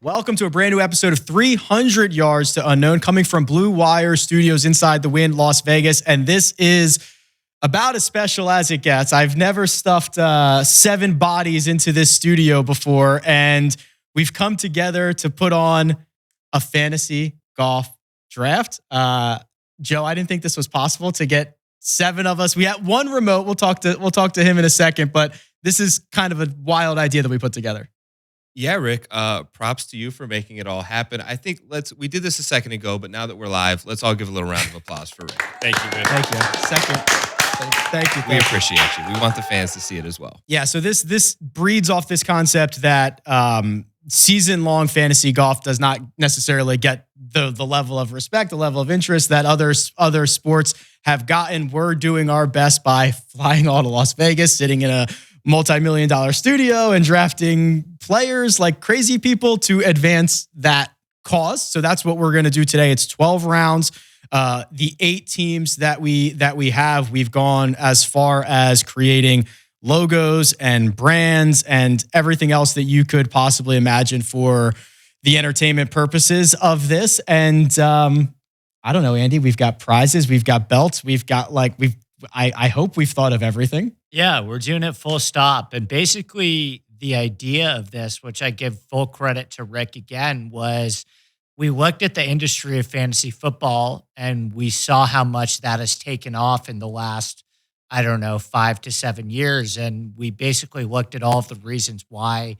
Welcome to a brand new episode of 300 Yards to Unknown, coming from Blue Wire Studios inside the Wynn Las Vegas. And this is about as special as it gets. I've never stuffed 7 bodies into this studio before, and we've come together to put on a fantasy golf draft. Joe, I didn't think this was possible to get 7 of us. We had one remote. We'll talk to him in a second, but this is kind of a wild idea that we put together. Yeah, Rick, props to you for making it all happen. I think we did this a second ago, but now that we're live, let's all give a little round of applause for Rick. Thank you, man. Thank you. Thank you. We appreciate you. We want the fans to see it as well. Yeah, so this breeds off this concept that season-long fantasy golf does not necessarily get the level of respect, the level of interest that other sports have gotten. We're doing our best by flying all to Las Vegas, sitting in a multi-million-dollar studio and drafting players like crazy people to advance that cause. So that's what we're going to do today. It's 12 rounds. The 8 teams that we have, we've gone as far as creating logos and brands and everything else that you could possibly imagine for the entertainment purposes of this. And I don't know, Andy, we've got prizes, we've got belts, we've got I hope we've thought of everything. Yeah, we're doing it full stop. And basically the idea of this, which I give full credit to Rick again, was we looked at the industry of fantasy football and we saw how much that has taken off in the last, 5 to 7 years. And we basically looked at all of the reasons why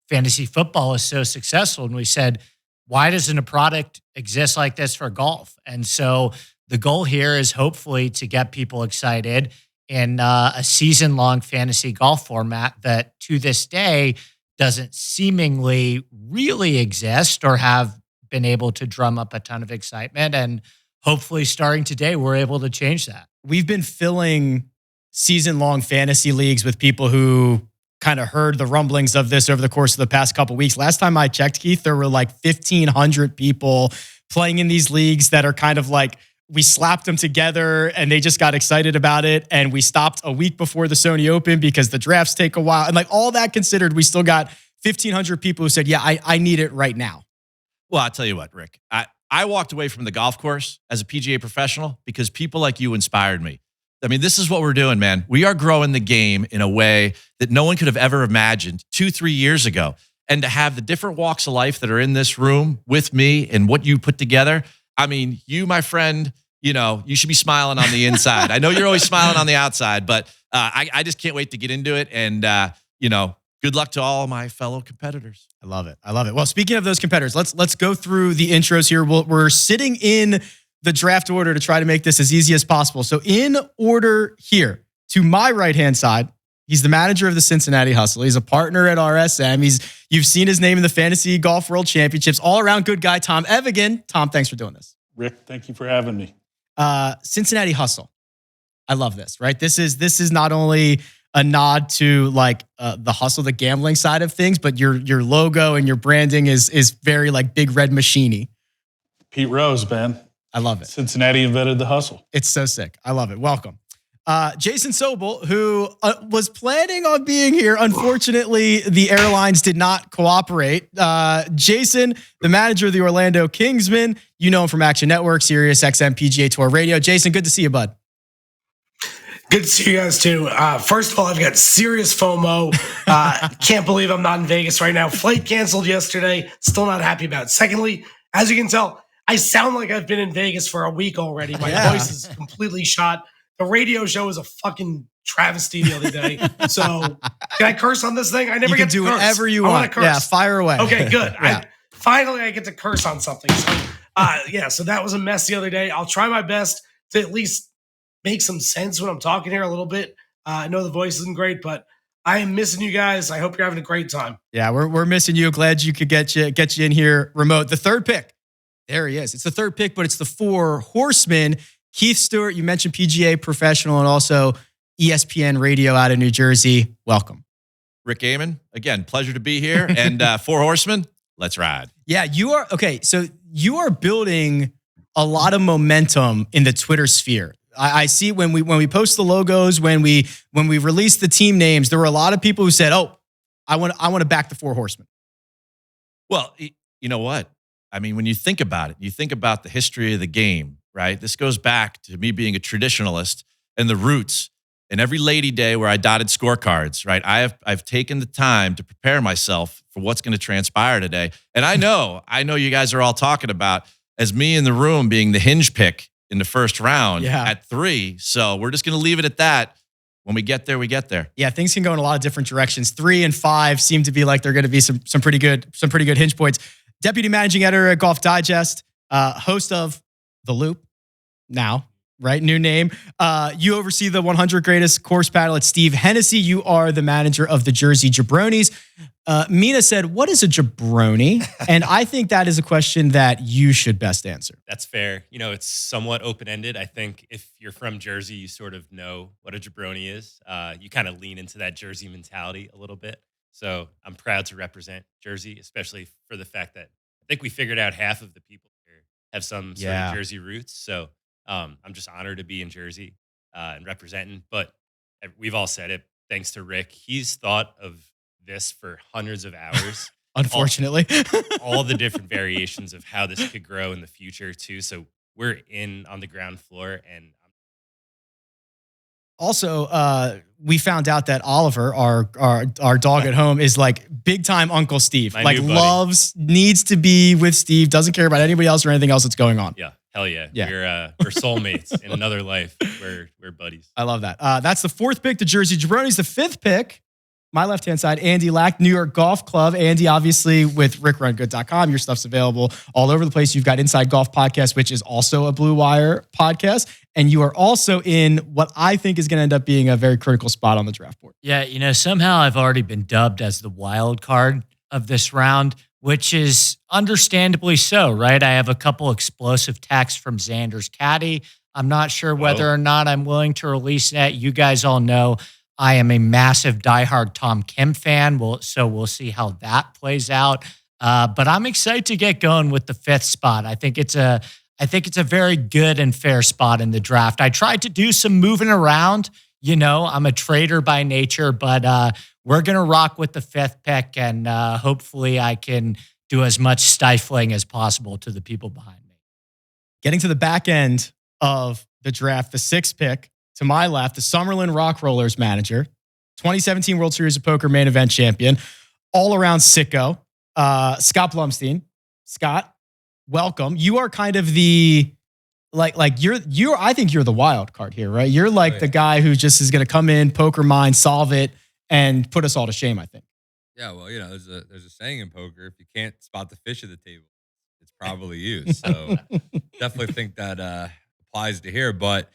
fantasy football is so successful. And we said, why doesn't a product exist like this for golf? And so the goal here is hopefully to get people excited in a season-long fantasy golf format that to this day doesn't seemingly really exist or have been able to drum up a ton of excitement. And hopefully starting today, we're able to change that. We've been filling season-long fantasy leagues with people who kind of heard the rumblings of this over the course of the past couple of weeks. Last time I checked, Keith, there were like 1,500 people playing in these leagues that are kind of like, we slapped them together and they just got excited about it. And we stopped a week before the Sony Open because the drafts take a while. And like all that considered, we still got 1,500 people who said, yeah, I need it right now. Well, I'll tell you what, Rick, I walked away from the golf course as a PGA professional because people like you inspired me. I mean, this is what we're doing, man. We are growing the game in a way that no one could have ever imagined 2-3 years ago. And to have the different walks of life that are in this room with me and what you put together, I mean, you, my friend, you should be smiling on the inside. I know you're always smiling on the outside, but I just can't wait to get into it. And, good luck to all of my fellow competitors. I love it. Well, speaking of those competitors, let's go through the intros here. We're sitting in the draft order to try to make this as easy as possible. So in order here, to my right-hand side, he's the manager of the Cincinnati Hustle. He's a partner at RSM. You've seen his name in the Fantasy Golf World Championships. All-around good guy, Tom Evigan. Tom, thanks for doing this. Rick, thank you for having me. Cincinnati Hustle. I love this, right? This is not only a nod to like the hustle, the gambling side of things, but your logo and your branding is very like big red machine-y. Pete Rose, man. I love it. Cincinnati invented the hustle. It's so sick. I love it. Welcome. Jason Sobel, who was planning on being here. Unfortunately, the airlines did not cooperate. Jason, the manager of the Orlando Kingsmen. You know him from Action Network, Sirius XM PGA Tour Radio. Jason, good to see you, bud. Good to see you guys, too. First of all, I've got serious FOMO. Can't believe I'm not in Vegas right now. Flight canceled yesterday. Still not happy about it. Secondly, as you can tell, I sound like I've been in Vegas for a week already. My voice is completely shot. The radio show was a fucking travesty the other day. So can I curse on this thing? I never get to curse. You can do whatever you want. Yeah, fire away. Okay, good. Yeah. Finally, I get to curse on something. So, so that was a mess the other day. I'll try my best to at least make some sense when I'm talking here a little bit. I know the voice isn't great, but I am missing you guys. I hope you're having a great time. Yeah, we're missing you. Glad you could get you in here remote. The third pick. There he is. It's the third pick, but it's the 4 horsemen. Keith Stewart, you mentioned PGA professional and also ESPN radio out of New Jersey. Welcome. Rick Gehman, again, pleasure to be here. And 4 horsemen, let's ride. Yeah, you are. Okay, so you are building a lot of momentum in the Twitter sphere. I see when we post the logos, when we release the team names, there were a lot of people who said, "Oh, I want to back the 4 horsemen." Well, you know what? I mean, when you think about it, you think about the history of the game, right? This goes back to me being a traditionalist and the roots. And every Lady Day where I dotted scorecards, right? I've taken the time to prepare myself for what's going to transpire today. And I know you guys are all talking about as me in the room being the hinge pick in the first round at 3. So we're just going to leave it at that. When we get there, we get there. Yeah, things can go in a lot of different directions. 3 and 5 seem to be like they're going to be some pretty good hinge points. Deputy managing editor at Golf Digest, host of The Loop now, right? New name. You oversee the 100 greatest course paddle at Steve Hennessy. You are the manager of the Jersey Jabronis. Mina said, what is a jabroni? And I think that is a question that you should best answer. That's fair. You know, it's somewhat open-ended. I think if you're from Jersey, you sort of know what a jabroni is. You kind of lean into that Jersey mentality a little bit. So I'm proud to represent Jersey, especially for the fact that I think we figured out half of the people here have some sort of Jersey roots. So I'm just honored to be in Jersey and representing. But we've all said it, thanks to Rick. He's thought of this for hundreds of hours. Unfortunately. all the different variations of how this could grow in the future too. So we're in on the ground floor. And also, we found out that Oliver, our dog at home, is like big time Uncle Steve. My like new buddy. needs to be with Steve, doesn't care about anybody else or anything else that's going on. Yeah, hell yeah. We're soulmates in another life. We're buddies. I love that. That's the 4th pick, the Jersey Jabronis. The 5th pick, my left-hand side, Andy Lack, New York Golf Club. Andy, obviously, with RickRunGood.com. Your stuff's available all over the place. You've got Inside Golf Podcast, which is also a Blue Wire podcast. And you are also in what I think is going to end up being a very critical spot on the draft board. Yeah, you know, somehow I've already been dubbed as the wild card of this round, which is understandably so, right? I have a couple explosive texts from Xander's caddy. I'm not sure whether or not I'm willing to release that. You guys all know I am a massive diehard Tom Kim fan. So we'll see how that plays out. But I'm excited to get going with the 5th spot. I think it's a very good and fair spot in the draft. I tried to do some moving around. You know, I'm a trader by nature, but we're going to rock with the 5th pick, and hopefully I can do as much stifling as possible to the people behind me. Getting to the back end of the draft, the 6th pick, to my left, the Summerlin Rock Rollers manager, 2017 World Series of Poker main event champion, all-around sicko, Scott Blumstein. Scott, welcome. You are kind of the you're I think you're the wild card here, right? You're like the guy who just is going to come in, poker mind, solve it, and put us all to shame, I think. Yeah, well, you know, there's a saying in poker: if you can't spot the fish at the table, it's probably you. So definitely think that applies to here. But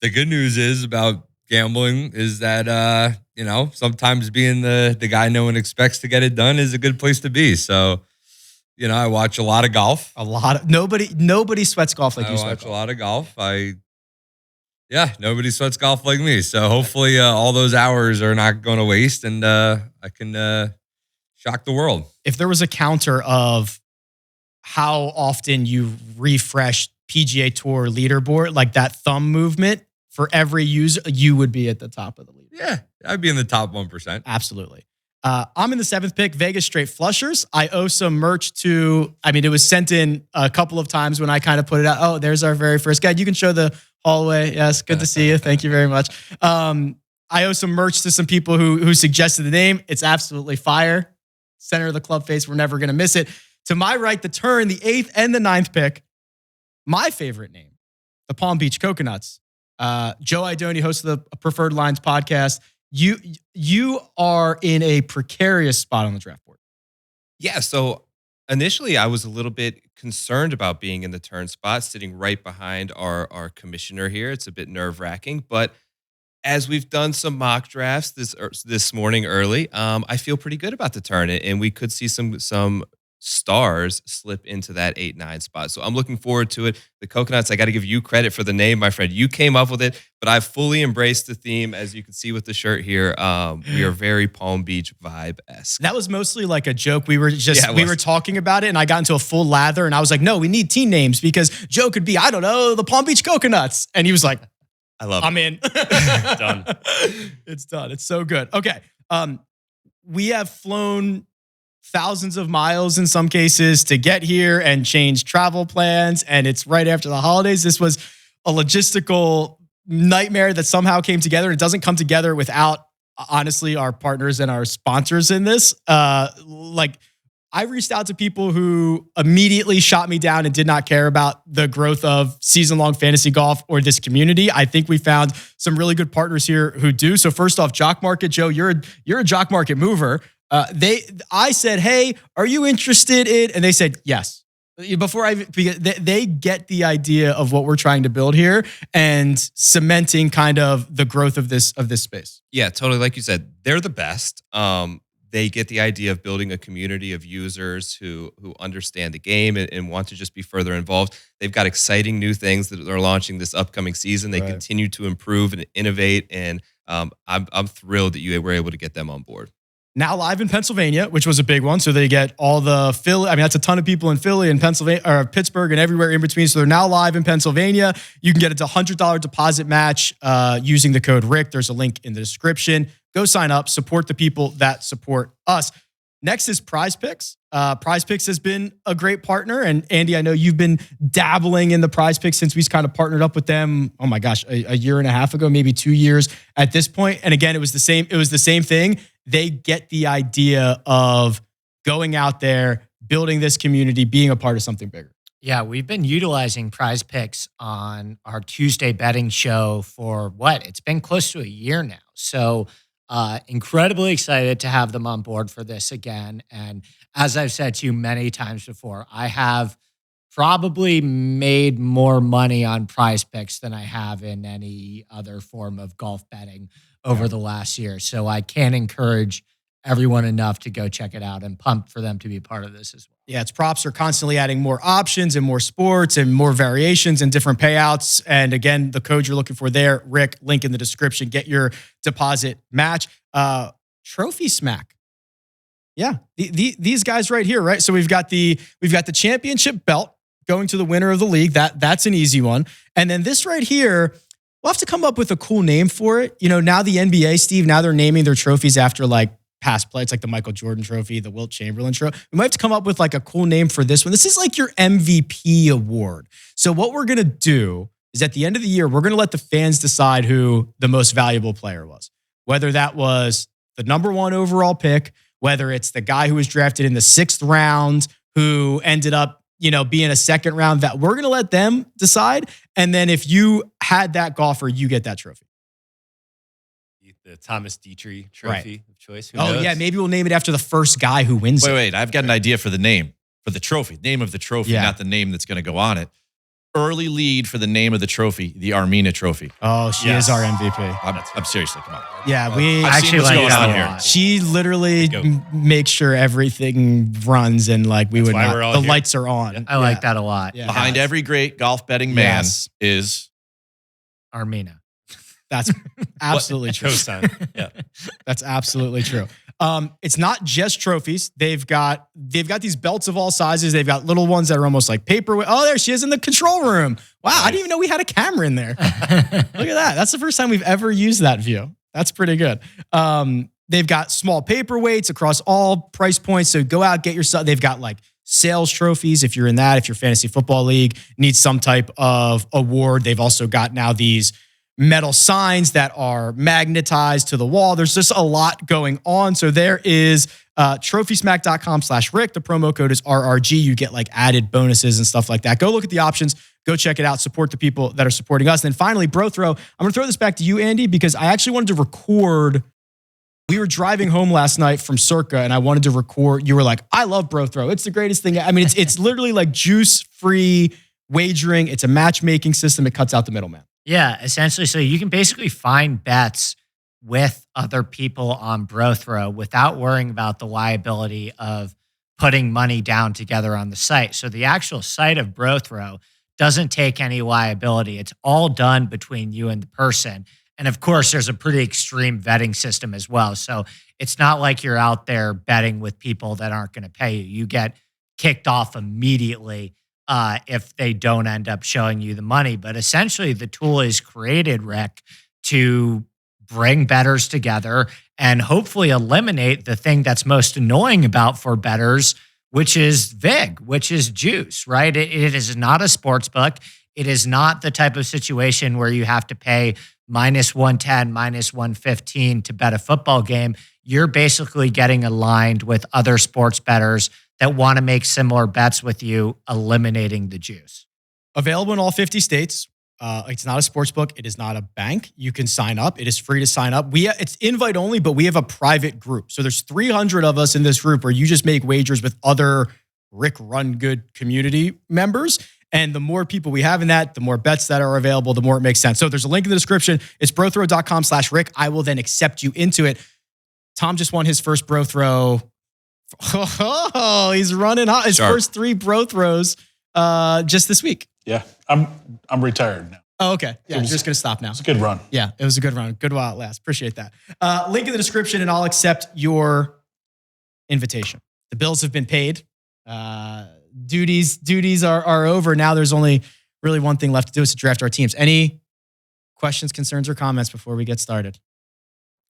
the good news is about gambling is that you know, sometimes being the guy no one expects to get it done is a good place to be. So, you know, I watch a lot of golf. Nobody sweats golf like you sweat. I watch a lot of golf. Nobody sweats golf like me. So hopefully all those hours are not going to waste, and I can shock the world. If there was a counter of how often you refresh PGA Tour leaderboard, like that thumb movement for every user, you would be at the top of the leaderboard. Yeah, I'd be in the top 1%. Absolutely. I'm in the 7th pick, Vegas Straight Flushers. I owe some merch it was sent in a couple of times when I kind of put it out. Oh, there's our very first guy. You can show the hallway. Yes, good to see you. Thank you very much. I owe some merch to some people who suggested the name. It's absolutely fire. Center of the club face. We're never going to miss it. To my right, the turn, the 8th and the 9th pick. My favorite name, the Palm Beach Coconuts. Joe Idoni, host of the Preferred Lines podcast. You are in a precarious spot on the draft board. Yeah, so initially I was a little bit concerned about being in the turn spot, sitting right behind our commissioner here. It's a bit nerve-wracking, but as we've done some mock drafts this morning early, I feel pretty good about the turn, and we could see some stars slip into that 8-9 spot. So I'm looking forward to it. The Coconuts, I got to give you credit for the name, my friend. You came up with it, but I've fully embraced the theme. As you can see with the shirt here, we are very Palm Beach vibe-esque. That was mostly like a joke. We were talking about it, and I got into a full lather, and I was like, no, we need team names because Joe could be, I don't know, the Palm Beach Coconuts. And he was like, I love I'm it. in. Done. It's done. It's so good. Okay. We have flown thousands of miles in some cases to get here and change travel plans. And it's right after the holidays. This was a logistical nightmare that somehow came together. It doesn't come together without, honestly, our partners and our sponsors in this. I reached out to people who immediately shot me down and did not care about the growth of season-long fantasy golf or this community. I think we found some really good partners here who do. So first off, Jock Market, Joe, you're a Jock Market mover. I said, hey, are you interested in? And they said, yes. They get the idea of what we're trying to build here and cementing kind of the growth of this space. Yeah, totally. Like you said, they're the best. They get the idea of building a community of users who understand the game and want to just be further involved. They've got exciting new things that they're launching this upcoming season. They continue to improve and innovate, and I'm thrilled that you were able to get them on board. Now live in Pennsylvania, which was a big one. So they get all the Philly. I mean, that's a ton of people in Philly and Pennsylvania, or Pittsburgh, and everywhere in between. So they're now live in Pennsylvania. You can get it to $100 deposit match using the code RICK. There's a link in the description. Go sign up. Support the people that support us. Next is PrizePicks. PrizePicks has been a great partner. And Andy, I know you've been dabbling in the PrizePicks since we kind of partnered up with them. Oh my gosh, a year and a half ago, maybe 2 years at this point. And again, it was the same thing. They get the idea of going out there, building this community, being a part of something bigger. Yeah, we've been utilizing PrizePicks on our Tuesday betting show for what? It's been close to a year now. So incredibly excited to have them on board for this again. And as I've said to you many times before, I have probably made more money on PrizePicks than I have in any other form of golf betting over the last year. So I can't encourage everyone enough to go check it out and pumped for them to be part of this as well. Yeah, its props are constantly adding more options and more sports and more variations and different payouts. And again, the code you're looking for there, Rick, link in the description. Get your deposit match. Trophy Smack. Yeah, these guys right here, right? So we've got the championship belt going to the winner of the league. That's an easy one. And then this right here, we'll have to come up with a cool name for it. You know, now the NBA, Steve, now they're naming their trophies after like past play. It's like the Michael Jordan trophy, the Wilt Chamberlain trophy. We might have to come up with like a cool name for this one. This is like your MVP award. So what we're going to do is at the end of the year, we're going to let the fans decide who the most valuable player was. Whether that was the number 1 overall pick, whether it's the guy who was drafted in the 6th round, who ended up, you know, being a 2nd round, that we're going to let them decide. And then if you had that golfer, you get that trophy. The Thomas Dietrich trophy of choice. Who Oh, knows? yeah. Maybe we'll name it after the first guy who wins it. Wait. I've got an idea for the name, for the trophy. Name of the trophy, Yeah. not the name that's going to go on it. Early lead for the name of the trophy, the Armina trophy. Oh, she Yes. is our MVP. I'm seriously, come on. Yeah, we I've seen what's going on here. She literally makes sure everything runs and like we That's would why not. we're all The here. lights are on. Yeah. I like that a lot. Yeah. Behind every great golf betting man Yes. is Armina. That's absolutely true. Co-sign. Yeah. That's absolutely true. It's not just trophies. They've got these belts of all sizes. They've got little ones that are almost like paperweight. Oh, there she is in the control room. Wow, I didn't even know we had a camera in there. Look at that. That's the first time we've ever used that view. That's pretty good. They've got small paperweights across all price points. So go out, get yourself. They've got like sales trophies if you're in that. If your fantasy football league needs some type of award, they've also got now these metal signs that are magnetized to the wall. There's just a lot going on. So there is trophysmack.com/Rick. The promo code is RRG. You get like added bonuses and stuff like that. Go look at the options. Go check it out. Support the people that are supporting us. And then finally, Bro Throw. I'm going to throw this back to you, Andy, because I actually wanted to record. We were driving home last night from Circa and I wanted to record. You were like, I love Bro Throw. It's the greatest thing. I mean, it's literally like juice-free wagering. It's a matchmaking system. It cuts out the middleman. Yeah, essentially. So you can basically find bets with other people on Bro Throw without worrying about the liability of putting money down together on the site. So the actual site of Bro Throw doesn't take any liability. It's all done between you and the person. And of course, there's a pretty extreme vetting system as well. So it's not like you're out there betting with people that aren't going to pay you. You get kicked off immediately if they don't end up showing you the money. But essentially, the tool is created, Rick, to bring bettors together and hopefully eliminate the thing that's most annoying about for bettors, which is VIG, which is juice, right? It is not a sports book. It is not the type of situation where you have to pay -110, -115 to bet a football game. You're basically getting aligned with other sports bettors that want to make similar bets with you, eliminating the juice. Available in all 50 states. It's not a sports book. It is not a bank. You can sign up. It is free to sign up. It's invite only, but we have a private group. So there's 300 of us in this group where you just make wagers with other Rick Run Good community members. And the more people we have in that, the more bets that are available, the more it makes sense. So there's a link in the description. It's brothrow.com/Rick. I will then accept you into it. Tom just won his first bro throw. Oh, he's running hot. His first 3 bro throws just this week. Yeah, I'm retired now. Oh, okay. Yeah, you're just going to stop now. It's a good run. Yeah, it was a good run. Good while it lasts. Appreciate that. Link in the description, and I'll accept your invitation. The bills have been paid. Duties are over. Now there's only really one thing left to do is to draft our teams. Any questions, concerns, or comments before we get started?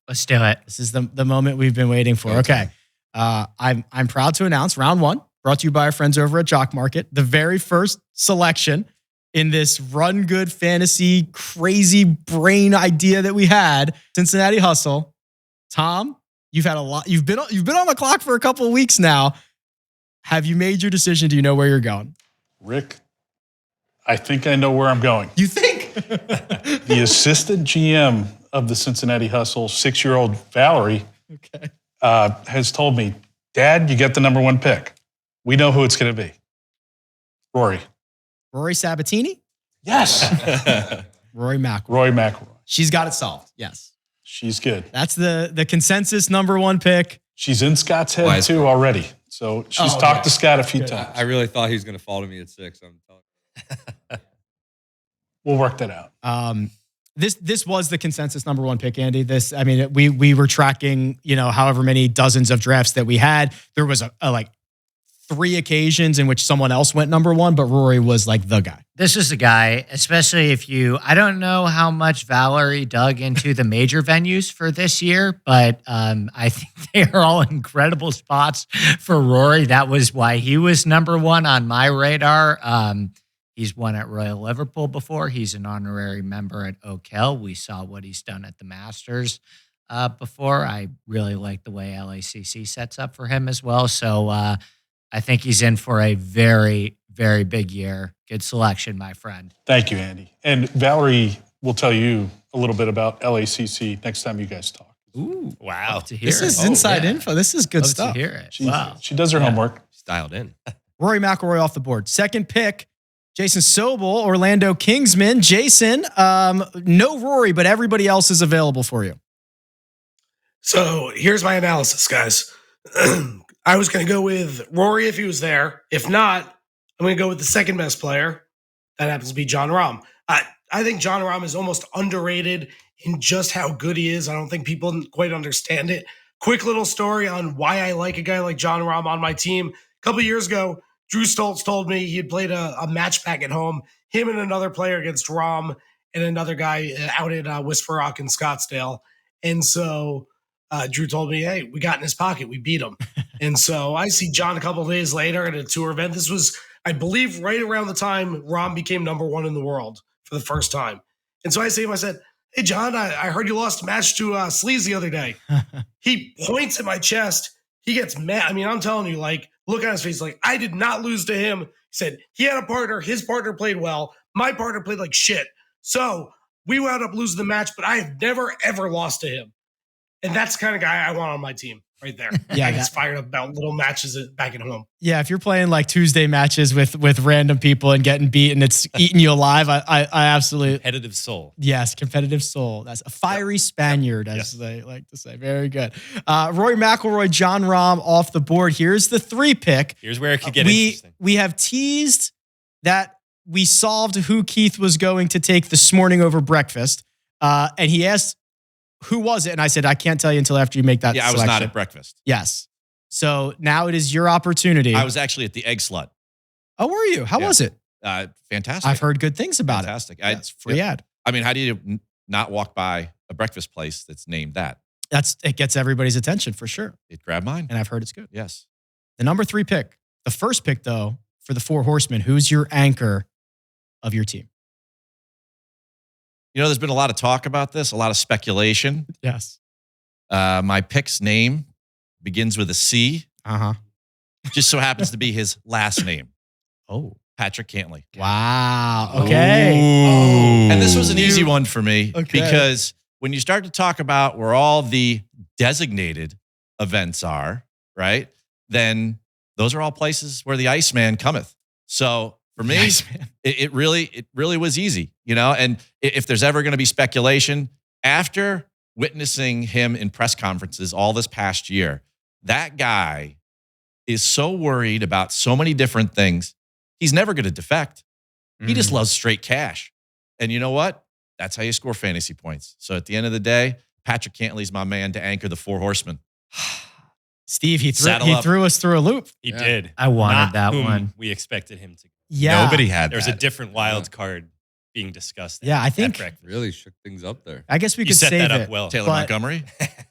Let's do it. This is the moment we've been waiting for. Okay. I'm proud to announce round 1, brought to you by our friends over at Jock Market, the very first selection in this Run Good fantasy crazy brain idea that we had, Cincinnati Hustle. Tom, you've had a lot. You've been on the clock for a couple of weeks now. Have you made your decision? Do you know where you're going? Rick, I think I know where I'm going. You think? The assistant GM of the Cincinnati Hustle, 6-year-old Valerie, has told me, Dad, you get the number 1 pick. We know who it's going to be. Rory Sabatini? Yes. Rory McIlroy. Rory McIlroy. She's got it solved. Yes. She's good. That's the consensus number 1 pick. She's in Scott's head too already. So she's talked to Scott a few times. I really thought he was going to fall to me at 6. I'm telling We'll work that out. This was the consensus number 1 pick, Andy. We were tracking, however many dozens of drafts that we had. There was like 3 occasions in which someone else went number 1, but Rory was like the guy. This is the guy, especially I don't know how much Valerie dug into the major venues for this year, but I think they are all incredible spots for Rory. That was why he was number 1 on my radar. He's won at Royal Liverpool before. He's an honorary member at Oak Hill. We saw what he's done at the Masters before. I really like the way LACC sets up for him as well. So I think he's in for a very, very big year. Good selection, my friend. Thank you, Andy. And Valerie will tell you a little bit about LACC next time you guys talk. Ooh, wow. To hear This is inside info. This is good stuff. To hear it. She does her homework. She's dialed in. Rory McIlroy off the board. Second pick, Jason Sobel, Orlando Kingsman. Jason, no Rory, but everybody else is available for you. So here's my analysis, guys. I was going to go with Rory if he was there. If not, I'm going to go with the second best player. That happens to be Jon Rahm. I think Jon Rahm is almost underrated in just how good he is. I don't think people quite understand it. Quick little story on why I like a guy like Jon Rahm on my team. A couple of years ago, Drew Stoltz told me he had played a match back at home, him and another player against Rahm and another guy out at Whisper Rock in Scottsdale. And so Drew told me, hey, we got in his pocket. We beat him. And so I see John a couple of days later at a tour event. This was, I believe, right around the time Rahm became number 1 in the world for the first time. And so I say to him, I said, hey, John, I heard you lost a match to Sleaze the other day. He points at my chest. He gets mad. I mean, I'm telling you, like, look on his face, like, I did not lose to him. He said he had a partner. His partner played well. My partner played like shit. So we wound up losing the match, but I have never, ever lost to him. And that's the kind of guy I want on my team right there. Yeah, I get fired up about little matches back at home. Yeah, if you're playing like Tuesday matches with random people and getting beat and it's eating you alive, I absolutely... Competitive soul. Yes, competitive soul. That's a fiery Spaniard, as they like to say. Very good. Rory McIlroy, Jon Rahm off the board. Here's the 3 pick. Here's where it could get interesting. We have teased that we solved who Keith was going to take this morning over breakfast. And he asked, who was it? And I said, I can't tell you until after you make that Yeah, selection. I was not at breakfast. Yes. So now it is your opportunity. I was actually at the Egg Slut. Oh, were you? How was it? Fantastic. I've heard good things about Fantastic. it. Yes, free ad. I mean, how do you not walk by a a breakfast place that's named that. It gets everybody's attention for sure. It grabbed mine. And I've heard it's good. Yes. The number 3 pick, the first pick though, for the 4 horsemen, who's your anchor of your team? You know, there's been a lot of talk about this, a lot of speculation. Yes. My pick's name begins with a C. Just so happens to be his last name. Oh. Patrick Cantlay. Wow. Okay. And this was an easy one for me Okay. because when you start to talk about where all the designated events are, right? Then those are all places where the Iceman cometh. So for me, it really was easy, you know? And if there's ever going to be speculation, after witnessing him in press conferences all this past year, that guy is so worried about so many different things. He's never going to defect. He just loves straight cash. And you know what? That's how you score fantasy points. So at the end of the day, Patrick Cantlay's my man to anchor the 4 horsemen. Steve, he Saddle up. threw us through a loop. He did. I wanted Not that whom one. We expected him to. Yeah. Nobody had There's that. a different wild card being discussed. Yeah, I at think- breakfast. Really shook things up there. I guess we You could set save that up it. well. Taylor But- Montgomery?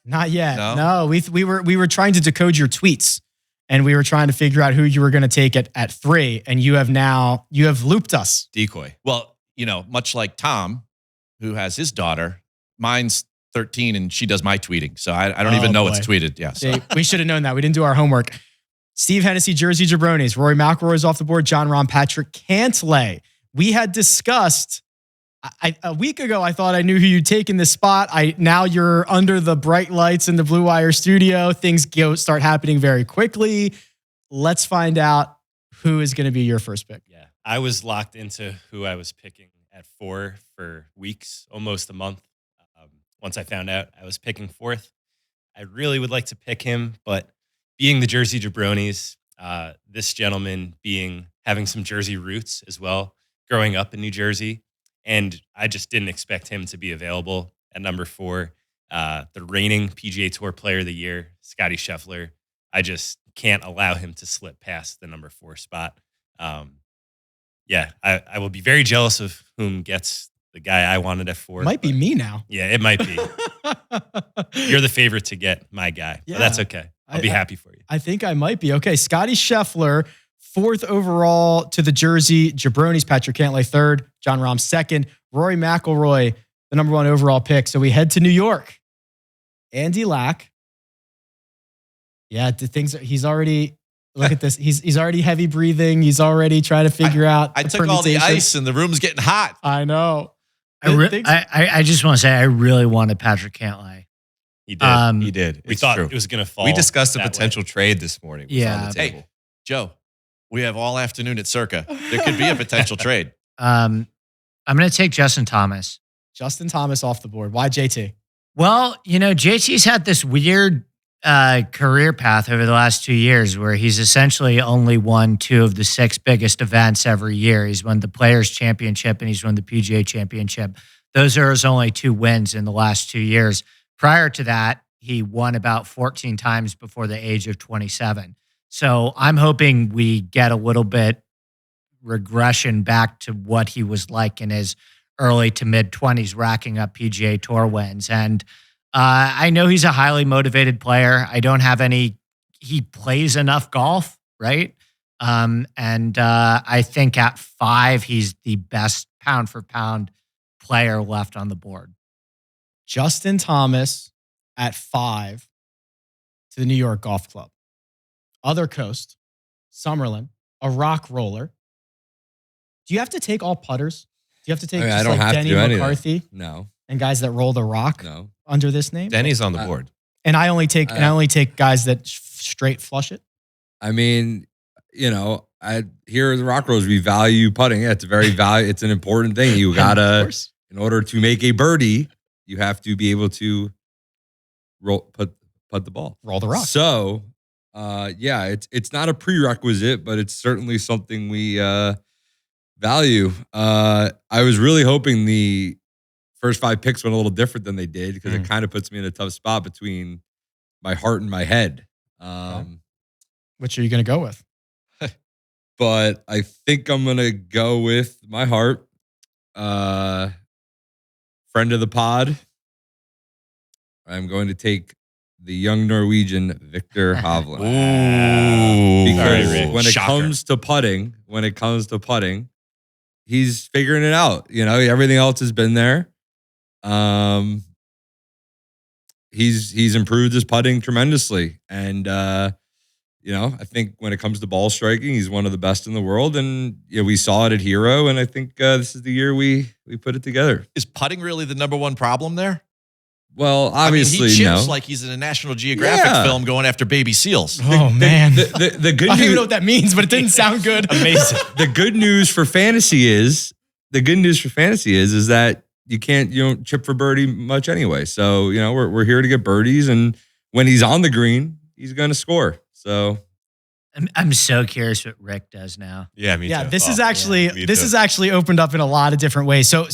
Not yet. No? No, we were trying to decode your tweets, and we were trying to figure out who you were going to take at 3, and you have looped us. Decoy. Well, you know, much like Tom, who has his daughter, mine's 13 and she does my tweeting. So I don't Oh, even know boy. what's tweeted. Yeah. So. See, we should have known that. We didn't do our homework. Steve Hennessy, Jersey Jabronis. Rory McIlroy's off the board. John Rahm, Patrick Cantlay. We had discussed a week ago. I thought I knew who you'd take in this spot. Now you're under the bright lights in the Blue Wire studio. Things start happening very quickly. Let's find out who is going to be your first pick. Yeah, I was locked into who I was picking at 4 for weeks, almost a month. Once I found out I was picking 4th, I really would like to pick him, but being the Jersey Jabronis, this gentleman having some Jersey roots as well, growing up in New Jersey, and I just didn't expect him to be available at number 4. The reigning PGA Tour Player of the Year, Scotty Scheffler. I just can't allow him to slip past the number 4 spot. Yeah, I will be very jealous of whom gets the guy I wanted at 4. Might be but- me now. Yeah, it might be. You're the favorite to get my guy. Yeah. But that's okay. I'll be happy for you. I think I might be. Okay, Scotty Scheffler, 4th overall to the Jersey Jabronis. Patrick Cantlay 3rd. John Rahm 2nd. Rory McIlroy, the number 1 overall pick. So we head to New York. Andy Lack. Yeah, he's already, look at this. He's already heavy breathing. He's already trying to figure out. I the took all the permutations. ice and the room's getting hot. I know. Things- I just want to say I really wanted Patrick Cantlay. He did. He did. We It's thought true. it was going to fall. We discussed a that way. potential trade this morning. It was Yeah. on the table. Joe, we have all afternoon at Circa. There could be a potential trade. I'm going to take Justin Thomas. Justin Thomas off the board. Why JT? Well, you know, JT's had this weird career path over the last 2 years where he's essentially only won 2 of the 6 biggest events every year. He's won the Players' Championship and he's won the PGA Championship. Those are his only 2 wins in the last 2 years. Prior to that, he won about 14 times before the age of 27. So I'm hoping we get a little bit regression back to what he was like in his early to mid 20s, racking up PGA Tour wins. And I know he's a highly motivated player. I don't have he plays enough golf, right? And I think at 5, he's the best pound for pound player left on the board. Justin Thomas at 5 to the New York Golf Club. Other coast, Summerlin, a rock roller. Do you have to take all putters? Do you have to take I mean, I just don't like have to Denny do any of that. McCarthy No, and guys that roll the rock no. under this name? Denny's on the board. And I only take guys that straight flush it. I mean, you know, here at the Rock Rose, we value putting. It's a very it's an important thing. You Of gotta, course. in order to make a birdie, you have to be able to put the ball. Roll the rock. So, yeah, it's not a prerequisite, but it's certainly something we value. I was really hoping the first 5 picks went a little different than they did because it kind of puts me in a tough spot between my heart and my head. Which are you going to go with? But I think I'm gonna go with my heart. Friend of the pod, I'm going to take the young Norwegian Victor Hovland. Sorry, Because Rick. when it Shocker. comes to putting, he's figuring it out. You know, everything else has been there. He's improved his putting tremendously, and I think when it comes to ball striking, he's one of the best in the world. And we saw it at Hero, and I think this is the year we put it together. Is putting really the number one problem there? Well, obviously, he chips no. like he's in a National Geographic film going after baby seals. Oh, man. The good I don't even news, know what that means, but it didn't sound good. Amazing. the good news for fantasy is that you don't chip for birdie much anyway. So we're here to get birdies, and when he's on the green, he's going to score. So I'm so curious what Rick does now. Yeah, me too. This is Oh, actually me this too. is actually opened up in a lot of different ways. So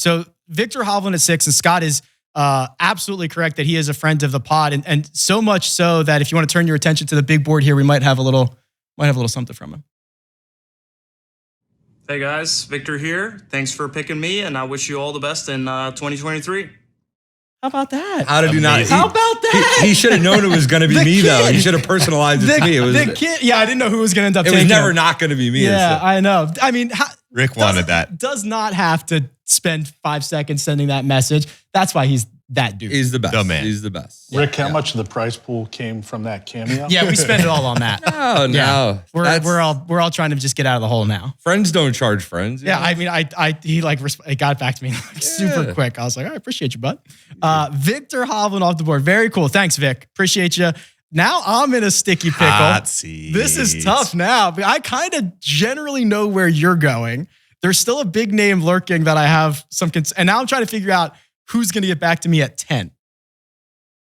Victor Hovland at 6, and Scott is absolutely correct that he is a friend of the pod, and so much so that if you want to turn your attention to the big board here, we might have a little something from him. Hey guys, Victor here. Thanks for picking me, and I wish you all the best in 2023. How about that? how did you not? Amazing. How about that? He should have known it was going to be The me, though. kid. He should have personalized it to me. It was. the kid. Yeah, I didn't know who was going to end up. It was taking never him. not going to be me. Yeah, I know. I mean, Rick wanted that. Does not have to spend 5 seconds sending that message. That's why he's that dude. He's the best. The man. He's the best. Rick, how much of the prize pool came from that cameo? Yeah, we spend it all on that. No, no. We're all trying to just get out of the hole now. Friends don't charge friends. you Yeah, know? I mean, he it got back to me like super quick. I was like, I appreciate you, bud. Victor Hovland off the board. Very cool. Thanks, Vic. Appreciate you. Now I'm in a sticky pickle. Hot seat. This is tough now. But I kind of generally know where you're going. There's still a big name lurking that I have some and now I'm trying to figure out who's going to get back to me at 10.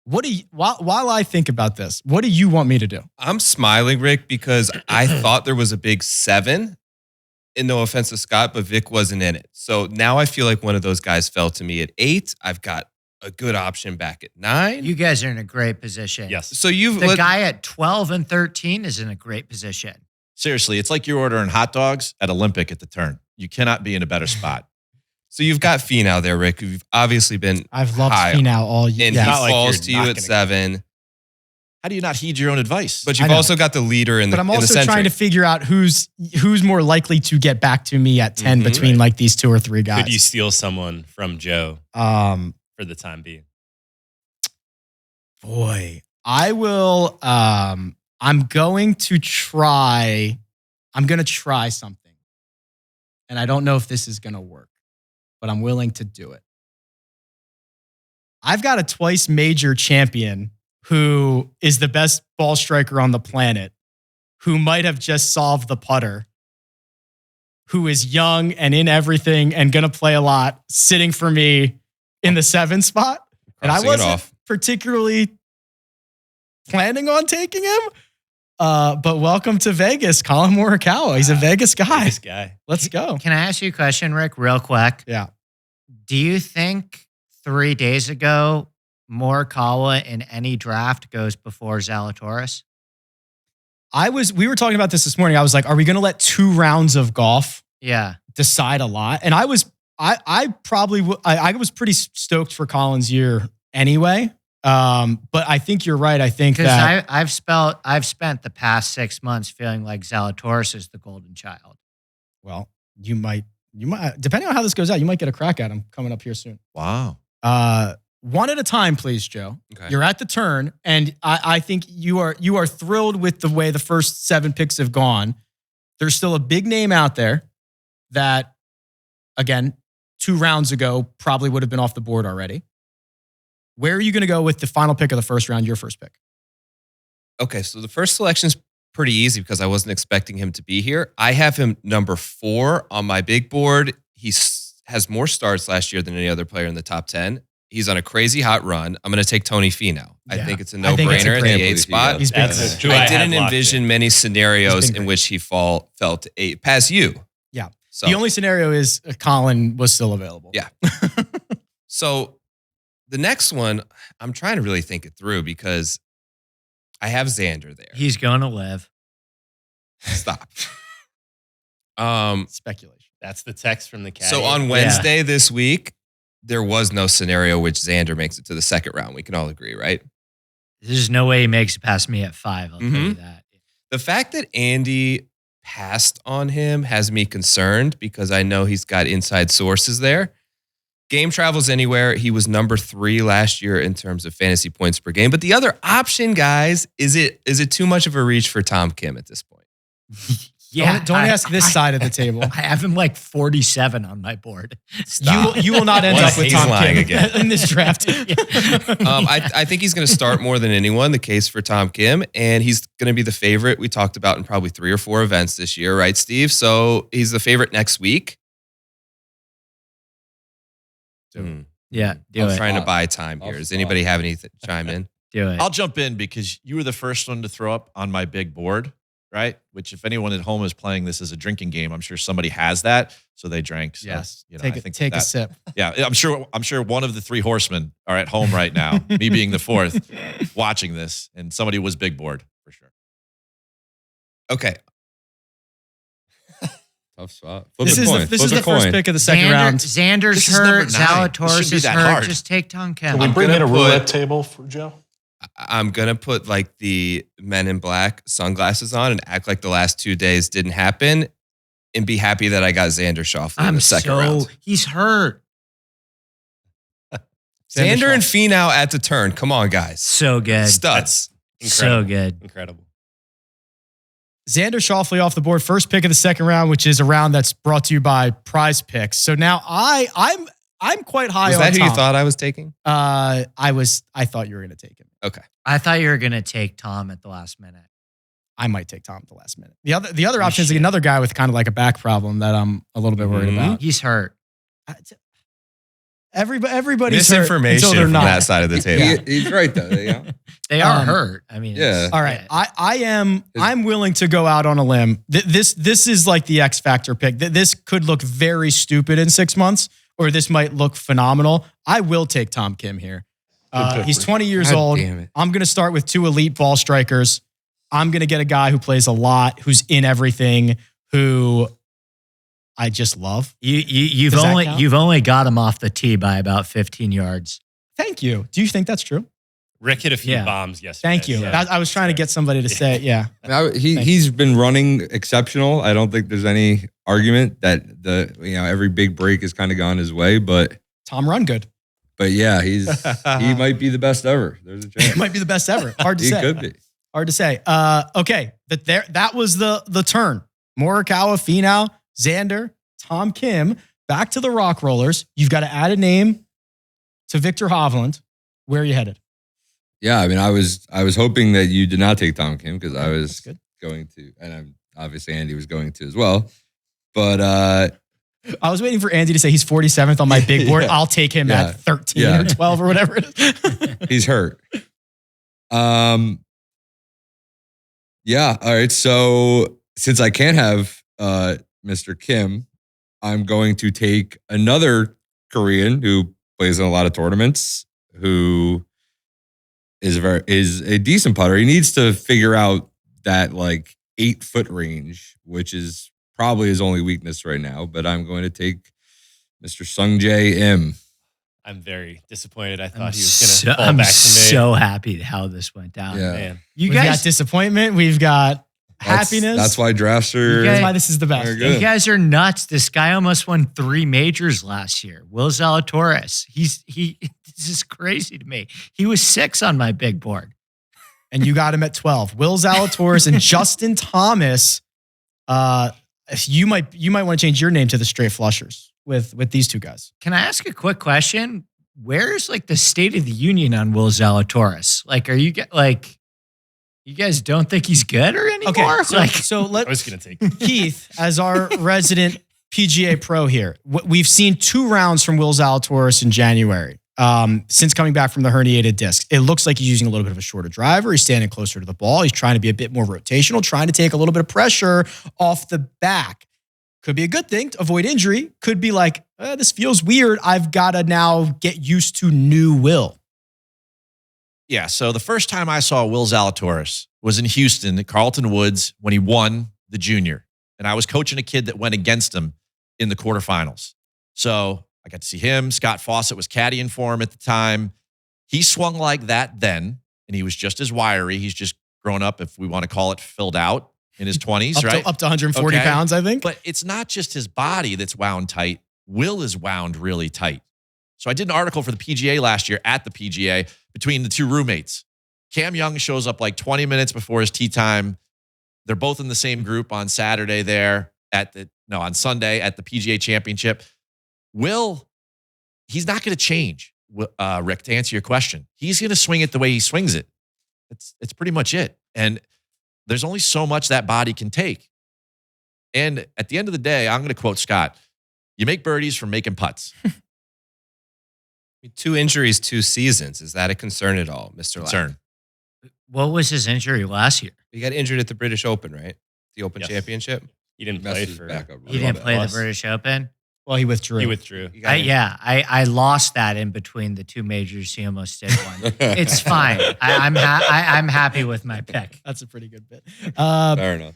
What do you, while I think about this, what do you want me to do? I'm smiling, Rick, because I thought there was a big 7. And no offense to Scott, but Vic wasn't in it. So now I feel like one of those guys fell to me at 8. I've got a good option back at 9. You guys are in a great position. Yes. So you've The guy at 12 and 13 is in a great position. Seriously, it's like you're ordering hot dogs at Olympic at the turn. You cannot be in a better spot. So you've got Finau there, Rick. You've obviously been I've loved high, Finau all year. and Yeah. he Not like falls you're to you not at gonna- 7. How do you not heed your own advice? But I you've know. also got the leader in the But I'm in the also century. trying to figure out who's more likely to get back to me at 10 Mhm. between like these 2 or 3 guys. Could you steal someone from Joe for the time being? Boy, I will. I'm going to try something, and I don't know if this is going to work, but I'm willing to do it. I've got a twice major champion who is the best ball striker on the planet, who might have just solved the putter, who is young and in everything and going to play a lot, sitting for me in the 7 spot. And I Crossing it wasn't off. particularly planning on taking him. But welcome to Vegas, Colin Morikawa. He's a Vegas guy. This guy. Let's go. Can I ask you a question, Rick, real quick? Yeah. Do you think 3 days ago, Morikawa in any draft goes before Zalatoris? We were talking about this morning. I was like, are we going to let 2 rounds of golf Yeah. decide a lot? And I was pretty stoked for Colin's year anyway. But I think you're right. I think Because that I've spent the past 6 months feeling like Zalatoris is the golden child. well, you might depending on how this goes out, you might get a crack at him coming up here soon. wow. One at a time, please, Joe. Okay. You're at the turn, and I think you are thrilled with the way the first 7 picks have gone. There's still a big name out there that, again, 2 rounds ago probably would have been off the board already. Where are you going to go with the final pick of the first round, your first pick? Okay, so the first selection's pretty easy because I wasn't expecting him to be here. I have him number 4 on my big board. He has more starts last year than any other player in the top 10. He's on a crazy hot run. I'm going to take Tony Finau. I Yeah. think it's a I think it's a no-brainer at great- the 8th spot. He's been That's great. who I had didn't locked envision in. many scenarios He's been in great. which he fell to 8 past you. Yeah. So The only scenario is Colin was still available. Yeah. So the next one, I'm trying to really think it through because I have Xander there. He's going to live. Stop. Speculation. That's the text from the cat. So on Wednesday this week, there was no scenario which Xander makes it to the second round. We can all agree, right? There's no way he makes it past me at 5. I'll tell you that. The fact that Andy passed on him has me concerned because I know he's got inside sources there. Game travels anywhere. He was number 3 last year in terms of fantasy points per game. But the other option, guys, is it too much of a reach for Tom Kim at this point? Yeah, Don't ask this side of the table. I have him like 47 on my board. You will not end up with He's Tom lying Kim again. in this draft. I think he's going to start more than anyone, the case for Tom Kim, and he's going to be the favorite we talked about in probably 3 or 4 events this year, right, Steve? So he's the favorite next week. Yeah, do I'm it. trying to buy time here. Does anybody have anything to chime in? Do it. I'll jump in because you were the first one to throw up on my big board, right? Which, if anyone at home is playing this as a drinking game, I'm sure somebody has that, so they drank. So, Yes. you know, Take I a think take a that- sip. Yeah, I'm sure one of the 3 horsemen are at home right now, me being the 4th, watching this, and somebody was big board for sure. Okay. Tough spot. Flip This a is coin. the, this Flip is a the first coin. pick of the second Xander, round. Xander's This is hurt. number 9. This Zalatoris shouldn't be is that hurt. hard. Just take Tom Kim. Can we I'm bring in a gonna put- roulette table for Joe? I'm going to put like the Men in Black sunglasses on and act like the last 2 days didn't happen and be happy that I got Xander Schauffele in I'm the second round. He's hurt. Xander and Finau at the turn. Come on, guys. So good. Studs. So good. Incredible. Xander Schauffele off the board, first pick of the second round, which is a round that's brought to you by PrizePicks. So now I'm quite high Was on that who Tom. you thought I was taking? I thought you were going to take him. Okay. I thought you were going to take Tom at the last minute. I might take Tom at the last minute. The other You option is should. another guy with kind of like a back problem that I'm a little bit worried Mhm. about. He's hurt. Everybody's hurt Misinformation until they're from not. that side of the table. He's right though. Yeah. They are Um, hurt. I mean, Yeah. All right, I'm willing to go out on a limb. This is like the X Factor pick. This could look very stupid in 6 months, or this might look phenomenal. I will take Tom Kim here. pick, He's Rick. 20 years God old. damn it. I'm going to start with 2 elite ball strikers. I'm going to get a guy who plays a lot, who's in everything, who I just love. you've Does that only count? you've only got him off the tee by about 15 yards. Thank you. Do you think that's true? Rick hit a few Yeah. bombs yesterday. Thank you. so- I was trying to get somebody to say it. Yeah. He's been running exceptional. I don't think there's any argument that every big break has kind of gone his way, but Tom RunGood. yeah, he might be the best ever. There's a It chance. might be the best ever. Hard to He say. could be. Hard to say. Okay, that was the turn. Morikawa, Finau, Xander, Tom Kim, back to the Rock Rollers. You've got to add a name to Victor Hovland. Where are you headed? Yeah, I mean, I was hoping that you did not take Tom Kim because I was That's good. going to, and obviously Andy was going to as well. But I was waiting for Andy to say he's 47th on my big board. Yeah. I'll take him Yeah. at 13 Yeah. or 12 or whatever it is. he's hurt. Yeah. All right. So since I can't have Mr. Kim, I'm going to take another Korean who plays in a lot of tournaments, who is a decent putter. He needs to figure out that like 8-foot range, which is probably his only weakness right now. But I'm going to take Mr. Sungjae Im. I'm very disappointed. I I'm thought he was going to fall I'm back to me. so happy how this went down. Yeah. Man. You We've got guys, disappointment. We've got happiness. That's why drafts are. You That's guys- why this is the best. Very good. you guys are nuts. This guy almost won 3 majors last year. Will Zalatoris. This is crazy to me. He was 6 on my big board. And you got him at 12. Will Zalatoris and Justin Thomas. You might want to change your name to the Straight Flushers with these 2 guys. Can I ask a quick question? Where's like the state of the union on Will Zalatoris? Like, are you like, you guys don't think he's good or anymore? So I let was going to take Keith, as our resident PGA pro here, we've seen 2 rounds from Will Zalatoris in January. Since coming back from the herniated disc, it looks like he's using a little bit of a shorter driver. He's standing closer to the ball. He's trying to be a bit more rotational, trying to take a little bit of pressure off the back. Could be a good thing to avoid injury. Could be like, this feels weird. I've got to now get used to new Will. Yeah, so the first time I saw Will Zalatoris was in Houston at Carlton Woods when he won the junior. And I was coaching a kid that went against him in the quarterfinals. So I got to see him. Scott Fawcett was caddying for him at the time. He swung like that then, and he was just as wiry. He's just grown up, if we want to call it, filled out in his 20s, right? Up to 140 pounds, I think. But it's not just his body that's wound tight. Will is wound really tight. So I did an article for the PGA last year at the PGA between the two roommates. Cam Young shows up like 20 minutes before his tee time. They're both in the same group on Saturday there on Sunday at the PGA Championship. Will, he's not going to change, Rick, to answer your question. He's going to swing it the way he swings it. It's pretty much it. And there's only so much that body can take. And at the end of the day, I'm going to quote Scott, you make birdies from making putts. 2 injuries, 2 seasons. Is that a concern at all, Mr. Concern. What was his injury last year? He got injured at the British Open, right? The Open Championship. He didn't play for backup. He didn't play the British Open. Well, he withdrew. I lost that in between the 2 majors. He almost did one. It's fine. I'm happy with my pick. That's a pretty good bit. Fair enough.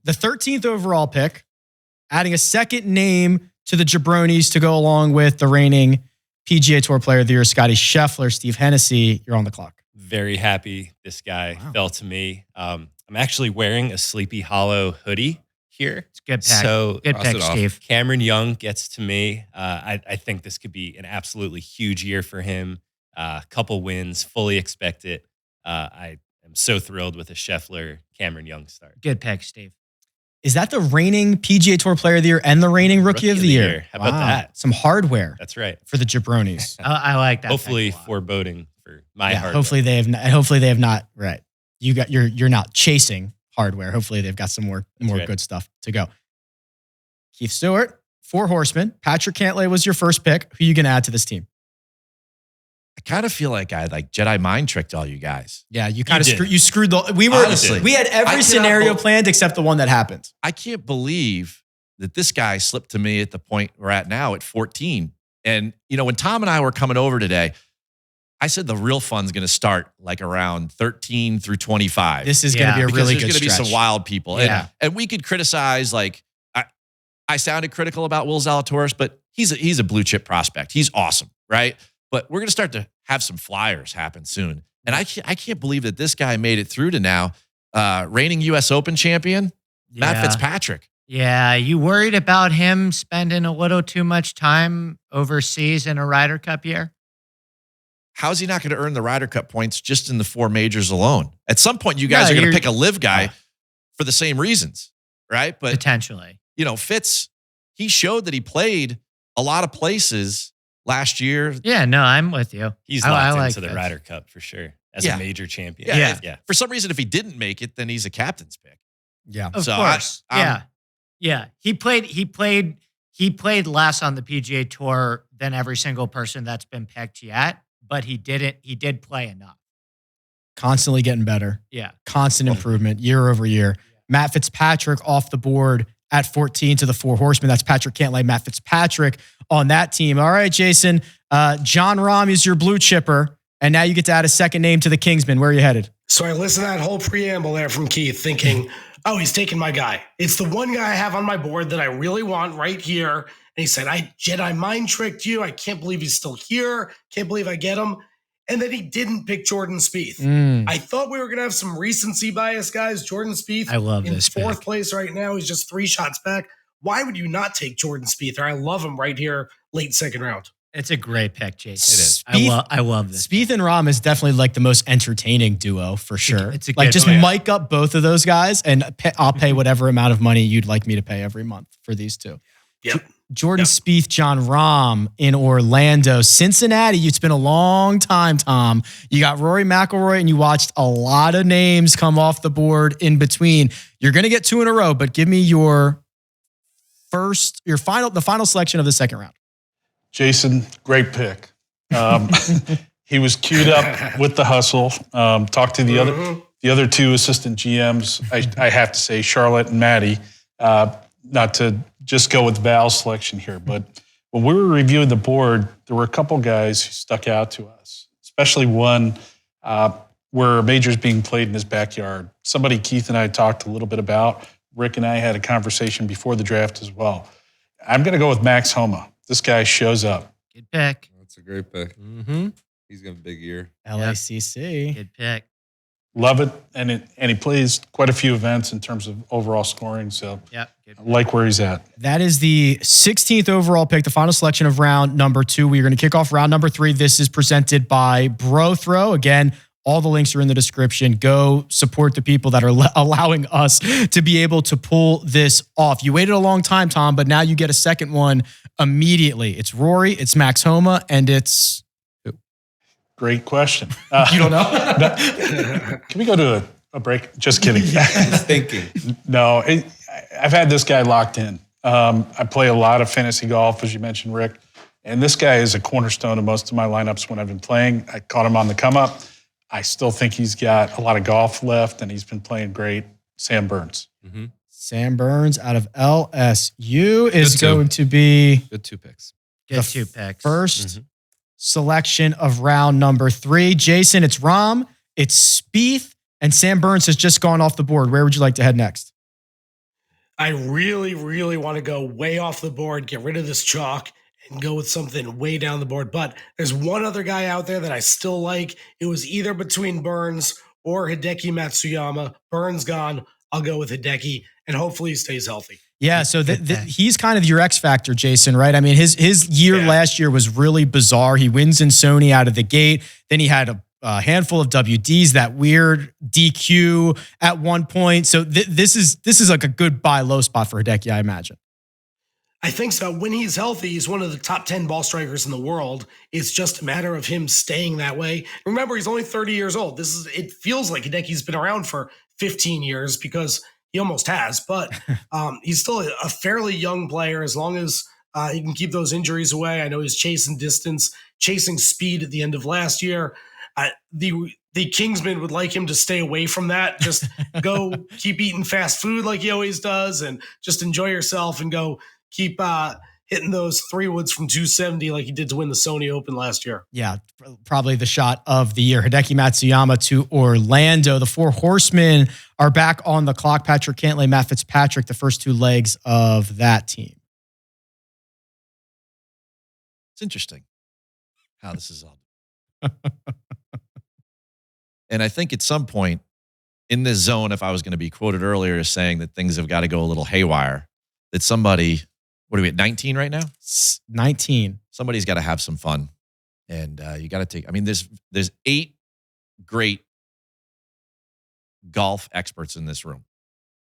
The 13th overall pick, adding a second name to the Jabronis to go along with the reigning PGA Tour Player of the Year, Scotty Scheffler. Steve Hennessy, you're on the clock. Very happy this guy fell to me. I'm actually wearing a Sleepy Hollow hoodie here. It's a good pick. So good pick, Steve. Cameron Young gets to me. I think this could be an absolutely huge year for him. Couple wins, fully expect it. I am so thrilled with a Scheffler Cameron Young start. Good pick, Steve. Is that the reigning PGA Tour Player of the Year and the reigning Rookie of the Year? How about that? Some hardware. That's right. For the Jabronis. I like that. Hopefully foreboding for my hardware. Hopefully they have not. Right. You're not chasing hardware. Hopefully they've got some more good stuff to go. Keith Stewart, 4 horsemen. Patrick Cantlay was your first pick. Who are you going to add to this team? I kind of feel like I Jedi mind tricked all you guys. Yeah, you kind of screwed the. We had every scenario planned except the one that happened. I can't believe that this guy slipped to me at the point we're at now at 14. And when Tom and I were coming over today, I said the real fun's going to start like around 13 through 25. This is going to be a really good stretch. There's going to be some wild people. Yeah. And we could criticize, I sounded critical about Will Zalatoris, but he's a blue chip prospect. He's awesome, right? But we're going to start to have some flyers happen soon. And I can't believe that this guy made it through to now. Reigning U.S. Open champion, Matt Fitzpatrick. Yeah, you worried about him spending a little too much time overseas in a Ryder Cup year? How's he not going to earn the Ryder Cup points just in the 4 majors alone? At some point, you guys are going to pick a live guy for the same reasons, right? But potentially. Fitz, he showed that he played a lot of places last year. Yeah, no, I'm with you. He's locked into the Ryder Cup for sure as a major champion. Yeah. For some reason, if he didn't make it, then he's a captain's pick. Yeah. Of course. Yeah. He played less on the PGA Tour than every single person that's been picked yet, but he did play enough. Constantly getting better. Yeah. Constant improvement year over year. Matt Fitzpatrick off the board at 14 to the 4 horsemen. That's Patrick Cantlay, Matt Fitzpatrick on that team. All right, Jason. John Rahm is your blue chipper, and now you get to add a second name to the Kingsman. Where are you headed? So I listened to that whole preamble there from Keith thinking, oh, he's taking my guy. It's the one guy I have on my board that I really want right here. And he said, I Jedi mind tricked you. I can't believe he's still here. Can't believe I get him. And then he didn't pick Jordan Spieth. I thought we were going to have some recency bias, guys. Jordan Spieth I love in this 4th pick. place right now. He's just 3 shots back. Why would you not take Jordan Spieth? I love him right here, late 2nd round. It's a great pick, Jason. It is. I love this. Spieth and Rahm is definitely like the most entertaining duo for sure. It's a like good just pick. mic up both of those guys, and I'll pay whatever amount of money you'd like me to pay every month for these two. Yep. Jordan Spieth, John Rahm in Orlando. Cincinnati, it's been a long time, Tom. You got Rory McIlroy, and you watched a lot of names come off the board in between. You're going to get 2 in a row, but give me the final selection of the 2nd round. Jason, great pick. He was queued up with the hustle. Talked to the other 2 assistant GMs. I have to say, Charlotte and Maddie. Not to just go with Val's selection here, but when we were reviewing the board, there were a couple guys who stuck out to us, especially one where a major's being played in his backyard. Somebody Keith and I talked a little bit about. Rick and I had a conversation before the draft as well. I'm going to go with Max Homa. This guy shows up. Good pick. That's a great pick. Mm-hmm. He's got a big year. LACC. Good pick. Love it. And he plays quite a few events in terms of overall scoring. So Yep. Good I like where he's at. That is the 16th overall pick, the final selection of round number 2. We are going to kick off round number 3. This is presented by Bro Throw. Again, all the links are in the description. Go support the people that are allowing us to be able to pull this off. You waited a long time, Tom, but now you get a second one immediately. It's Rory, it's Max Homa, and it's... Great question. You don't know? Can we go to a break? Just kidding. He's thinking. No, I've had this guy locked in. I play a lot of fantasy golf, as you mentioned, Rick. And this guy is a cornerstone of most of my lineups when I've been playing. I caught him on the come up. I still think he's got a lot of golf left, and he's been playing great. Sam Burns. Mm-hmm. Sam Burns out of LSU is Good two. going to be Good 2 picks. Good 2 picks. first selection of round number 3. Jason, it's Rom, it's Spieth, and Sam Burns has just gone off the board. Where would you like to head next? I really, really want to go way off the board, get rid of this chalk, and go with something way down the board. But there's one other guy out there that I still like. It was either between Burns or Hideki Matsuyama. Burns gone. I'll go with Hideki, and hopefully he stays healthy. Yeah, so he's kind of your X factor, Jason, right? I mean, his year last year was really bizarre. He wins in Sony out of the gate. Then he had a handful of WDs, that weird DQ at one point. So this is like a good buy low spot for Hideki, I imagine. I think so. When he's healthy, he's one of the top 10 ball strikers in the world. It's just a matter of him staying that way. Remember, he's only 30 years old. It feels like Hideki's been around for 15 years because he almost has, but he's still a fairly young player as long as he can keep those injuries away. I know he's chasing distance, chasing speed at the end of last year. The Kingsman would like him to stay away from that. Just go keep eating fast food like he always does and just enjoy yourself and go keep hitting those 3 woods from 270 like he did to win the Sony Open last year. Yeah, probably the shot of the year. Hideki Matsuyama to Orlando. The 4 horsemen are back on the clock. Patrick Cantlay, Matt Fitzpatrick, the first 2 legs of that team. It's interesting how this is all. And I think at some point in this zone, if I was going to be quoted earlier as saying that things have got to go a little haywire, that somebody, what are we at, 19 right now? 19. Somebody's got to have some fun. And you got to take, I mean, there's 8 great golf experts in this room,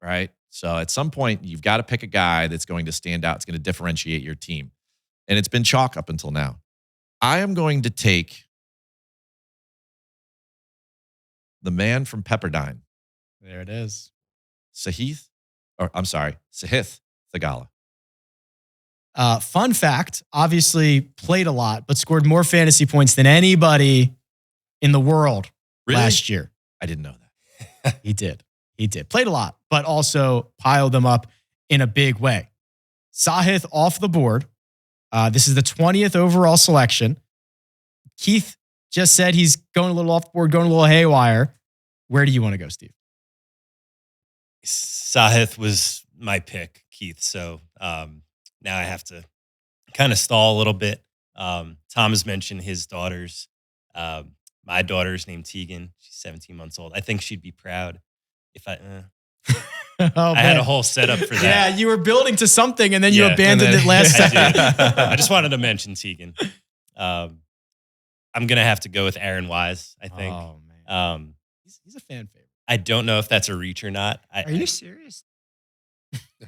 right? So at some point, you've got to pick a guy that's going to stand out. It's going to differentiate your team. And it's been chalk up until now. I am going to take the man from Pepperdine. There it is. Sahith Theegala. Fun fact, obviously played a lot, but scored more fantasy points than anybody in the world last year. I didn't know that. He did. Played a lot, but also piled them up in a big way. Sahith off the board. This is the 20th overall selection. Keith just said he's going a little off the board, going a little haywire. Where do you want to go, Steve? Sahith was my pick, Keith. So now I have to kind of stall a little bit. Tom has mentioned his daughters. My daughter's named Tegan. She's 17 months old. I think she'd be proud if I had a whole setup for that. Yeah, you were building to something and then you abandoned it last second. I just wanted to mention Tegan. I'm going to have to go with Aaron Wise, I think. Oh, man. He's a fan favorite. I don't know if that's a reach or not. Are you serious?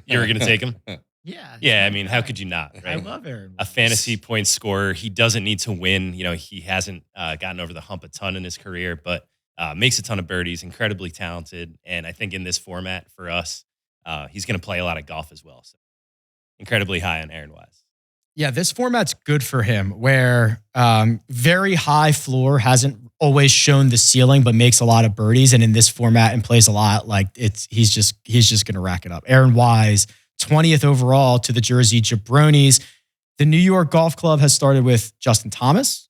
You were going to take him? Yeah. Yeah, I mean, how could you not, I right? love Aaron. A fantasy point scorer. He doesn't need to win. You know, he hasn't gotten over the hump a ton in his career, but makes a ton of birdies, incredibly talented. And I think in this format for us, he's going to play a lot of golf as well. So incredibly high on Aaron Wise. Yeah, this format's good for him where very high floor, hasn't always shown the ceiling, but makes a lot of birdies. And in this format and plays a lot, like he's just going to rack it up. Aaron Wise, 20th overall to the Jersey Jabronis. The New York Golf Club has started with Justin Thomas,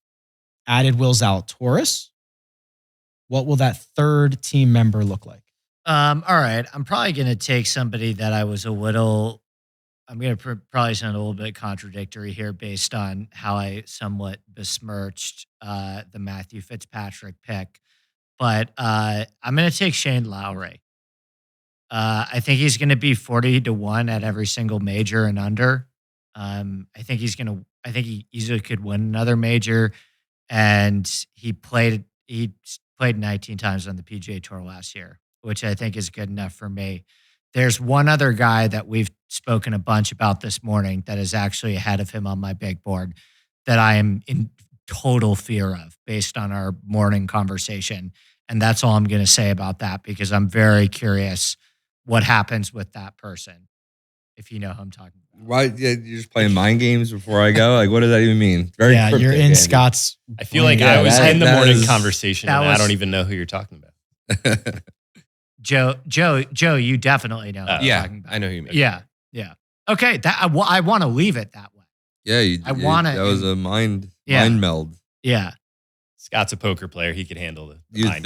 added Will Zalatoris. What will that third team member look like? All right. I'm probably going to take somebody that I was a little I'm going to probably sound a little bit contradictory here based on how I somewhat besmirched the Matthew Fitzpatrick pick. But I'm going to take Shane Lowry. I think he's going to be 40-1 at every single major and under. I think he easily could win another major. And he played 19 times on the PGA Tour last year, which I think is good enough for me. There's one other guy that we've spoken a bunch about this morning that is actually ahead of him on my big board that I am in total fear of based on our morning conversation. And that's all I'm going to say about that because I'm very curious what happens with that person, if you know who I'm talking about. Why? Yeah, you're just playing mind games before I go? Like, what does that even mean? Very cryptic, you're in Andy. Scott's. I feel like I was in the morning conversation and I don't even know who you're talking about. Joe, you definitely know. Who I'm talking about. I know who you mean. Yeah. Okay, I want to leave it that way. Yeah, I want it. That was a mind meld. Yeah. Scott's a poker player. He could handle the You'd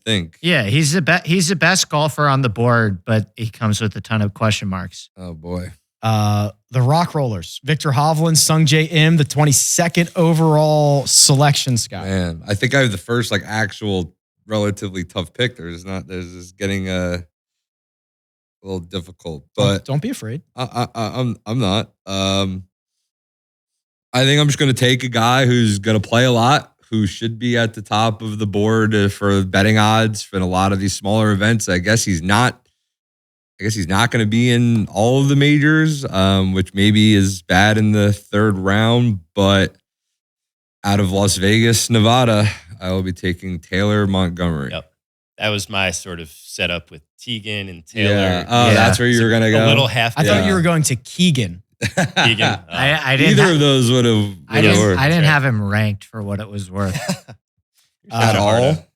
think. Yeah, he's the best golfer on the board, but he comes with a ton of question marks. Oh boy. The Rock Rollers, Victor Hovland, Sung Jae Im, the 22nd overall selection, Scott. Man, I think I have the first actual relatively tough pick. There's just getting a little difficult, but Don't be afraid. I'm not. I think I'm just going to take a guy who's going to play a lot, who should be at the top of the board for betting odds for a lot of these smaller events. I guess he's not going to be in all of the majors, which maybe is bad in the third round. But out of Las Vegas, Nevada, I will be taking Taylor Montgomery. Yep. That was my sort of setup with Tegan and Taylor. Yeah. Oh, that's where you were going to go? A little half. I thought you were going to Keegan. Tegan. I didn't. Either of those would have worked. I didn't have him ranked for what it was worth. At all?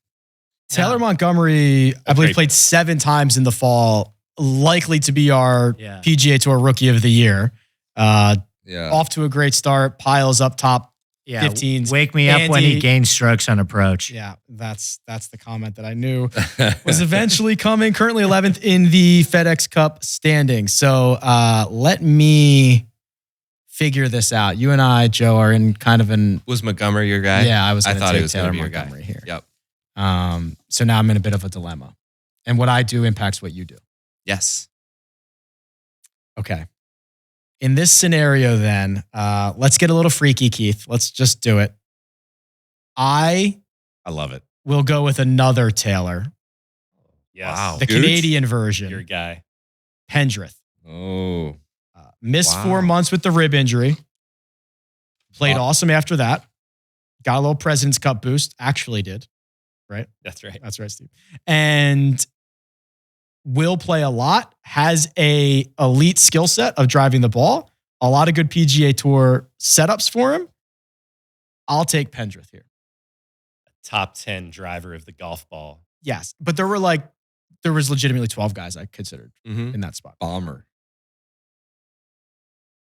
Taylor Montgomery, I believe, played 7 times in the fall, likely to be our PGA Tour Rookie of the Year. Off to a great start, piles up top 15s. Wake me up when he gains strokes on approach. Yeah, that's the comment that I knew was eventually coming. Currently 11th in the FedEx Cup standing. So let me figure this out. You and I, Joe, are in kind of an... Was Montgomery your guy? Yeah, I thought he was Taylor going to be your guy. Montgomery here. Yep. So now I'm in a bit of a dilemma. And what I do impacts what you do. Yes. Okay. In this scenario, then, let's get a little freaky, Keith. Let's just do it. I love it. Will go with another Taylor. Yes. Wow. The Canadian version. Your guy. Pendrith. Oh. Missed 4 months with the rib injury. Played awesome after that. Got a little President's Cup boost. Actually did. Right? That's right. That's right, Steve. And will play a lot. Has a elite skill set of driving the ball. A lot of good PGA Tour setups for him. I'll take Pendrith here. Top 10 driver of the golf ball. Yes. But there was legitimately 12 guys I considered in that spot. Bomber.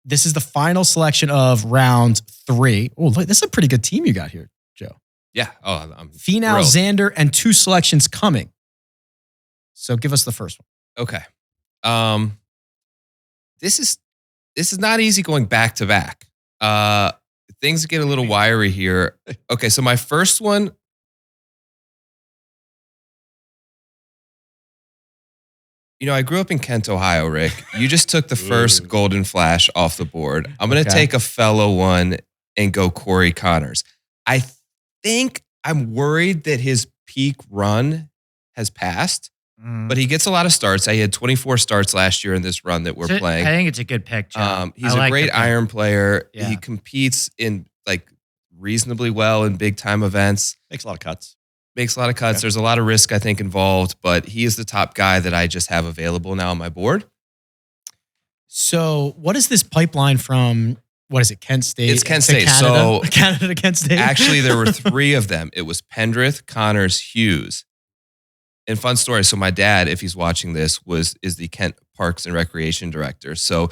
This is the final selection of round 3. Oh, look, this is a pretty good team you got here, Joe. Yeah. Oh, I'm Finau, thrilled. Xander, and 2 selections coming. So give us the first one. Okay. This is not easy going back to back. Things get a little wiry here. Okay, so my first one. I grew up in Kent, Ohio, Rick. You just took the first Golden Flash off the board. I'm going to take a fellow one and go Corey Connors. I think I'm worried that his peak run has passed, but he gets a lot of starts. He had 24 starts last year in this run that we're playing. I think it's a good pick, Joe. He's a great iron player. Yeah. He competes in reasonably well in big time events. Makes a lot of cuts. Yeah. There's a lot of risk, I think, involved, but he is the top guy that I just have available now on my board. So what is this pipeline from, what is it, Kent State? It's Kent to State. Canada? So Canada to Kent State? Actually, there were 3 of them. It was Pendrith, Connors, Hughes. And fun story. So my dad, if he's watching this, is the Kent Parks and Recreation Director. So